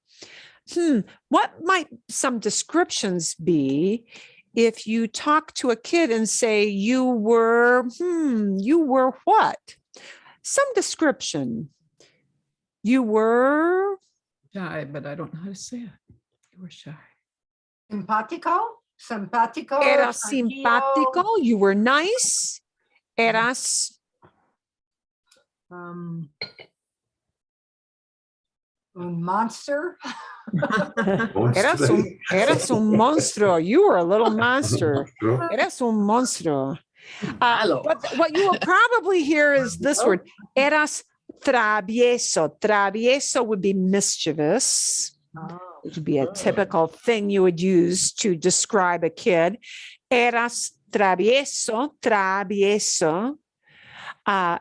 Speaker 1: what might some descriptions be if you talk to a kid and say, you were what? Some description. You were
Speaker 3: shy, but I don't know how to say it. You were shy.
Speaker 5: Simpático.
Speaker 1: Eras simpático. You were nice. Eras
Speaker 5: Un monster.
Speaker 1: Eras un monstruo. You were a little monster. Eras un monstruo. But what you will probably hear is this word. Eras travieso. Travieso would be mischievous. It would be a typical thing you would use to describe a kid. Eras travieso, travieso,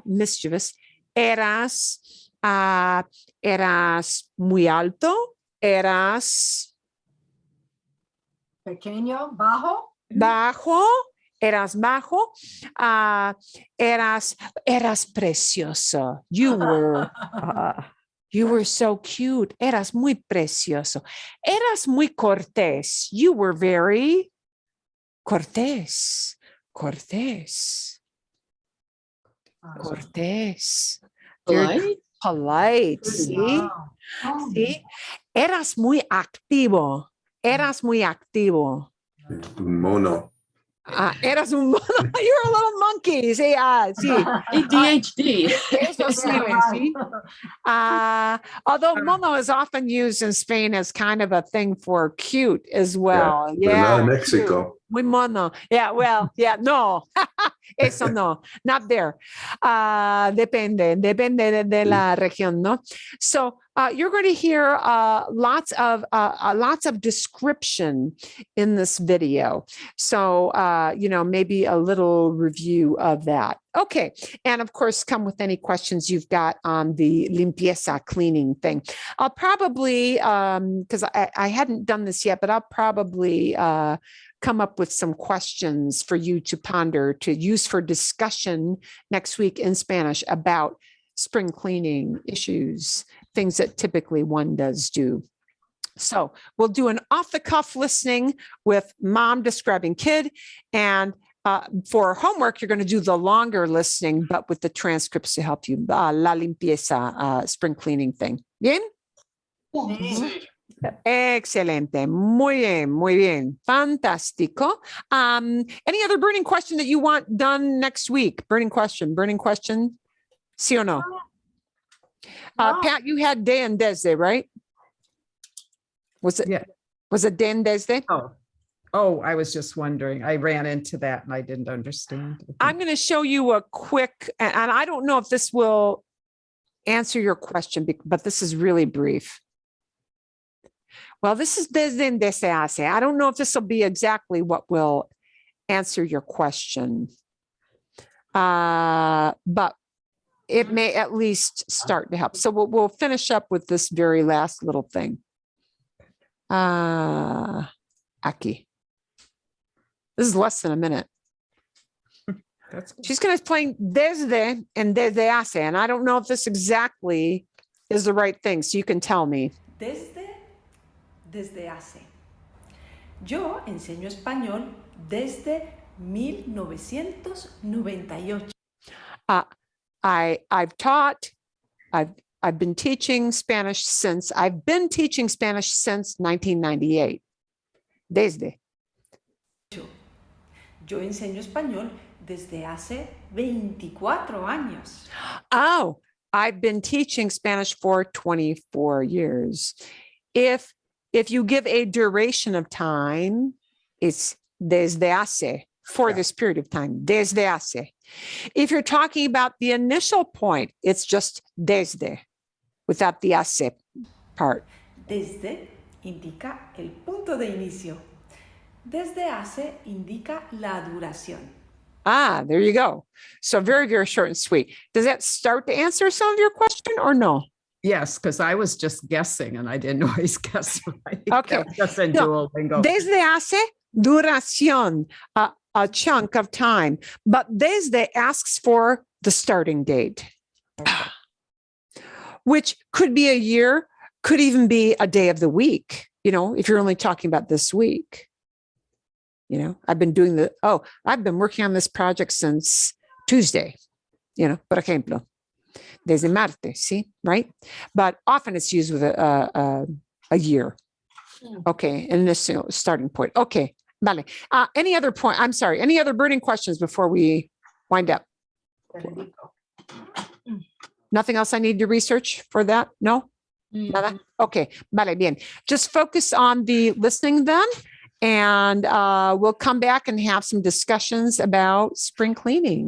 Speaker 1: mischievous. Eras muy alto. Eras
Speaker 5: Pequeño, bajo.
Speaker 1: bajo. Eras bajo. Eras precioso. You were so cute. Eras muy precioso. Eras muy cortés. You were very cortés. Cortés. Cortés.
Speaker 2: Polite.
Speaker 1: Polite. See?
Speaker 5: Wow.
Speaker 1: See? Eras muy activo. Eras muy activo.
Speaker 7: Mono.
Speaker 1: Eras un mono. You're a little monkey. Sí, sí.
Speaker 2: ADHD.
Speaker 1: Eso sí, sí. Although mono is often used in Spain as kind of a thing for cute as well.
Speaker 7: But not in
Speaker 1: cute.
Speaker 7: Mexico.
Speaker 1: Muy mono. Yeah, well, yeah, no. Eso no, not there. Depende de la región, no? So you're going to hear lots of description in this video. So, maybe a little review of that. Okay. And of course, come with any questions you've got on the limpieza cleaning thing. I'll probably, because I hadn't done this yet, but I'll probably come up with some questions for you to ponder, to use for discussion next week in Spanish about spring cleaning issues, things that typically one does do. So we'll do an off-the-cuff listening with mom describing kid, and for homework, you're going to do the longer listening, but with the transcripts to help you. La limpieza, spring cleaning thing. Bien? Excelente. Muy bien, muy bien. Fantástico. Any other burning question that you want done next week? Burning question. Sí o no? Pat, you had de and desde, right? Was it?
Speaker 3: Yeah.
Speaker 1: Was it de and desde?
Speaker 3: Oh, I was just wondering. I ran into that and I didn't understand.
Speaker 1: I'm going to show you a quick, and I don't know if this will answer your question, but this is really brief. Well, this is desde and desde hace. I don't know if this will be exactly what will answer your question, but it may at least start to help. So we'll finish up with this very last little thing. Aquí. This is less than a minute. She's going to explain desde and desde hace, and I don't know if this exactly is the right thing, so you can tell me.
Speaker 12: Desde hace. Yo enseño español desde 1998.
Speaker 1: I've been teaching Spanish since 1998. Desde.
Speaker 12: Yo enseño español desde hace 24 años.
Speaker 1: Oh, I've been teaching Spanish for 24 years. If you give a duration of time, it's desde hace, for this period of time, desde hace. If you're talking about the initial point, it's just desde, without the hace part.
Speaker 12: Desde indica el punto de inicio. Desde hace indica la duración.
Speaker 1: There you go. So very, very short and sweet. Does that start to answer some of your question or no?
Speaker 3: Yes, because I was just guessing and I didn't always guess right.
Speaker 1: Okay.
Speaker 3: Just in Duolingo.
Speaker 1: Desde hace, duración, a chunk of time. But desde asks for the starting date, which could be a year, could even be a day of the week, if you're only talking about this week. I've been working on this project since Tuesday, por ejemplo. Desde martes, see, right? But often it's used with a year. Okay, initial starting point. Okay, vale. Any other burning questions before we wind up? Nothing else I need to research for that? No? Nada? Okay, vale, bien. Just focus on the listening then, and we'll come back and have some discussions about spring cleaning.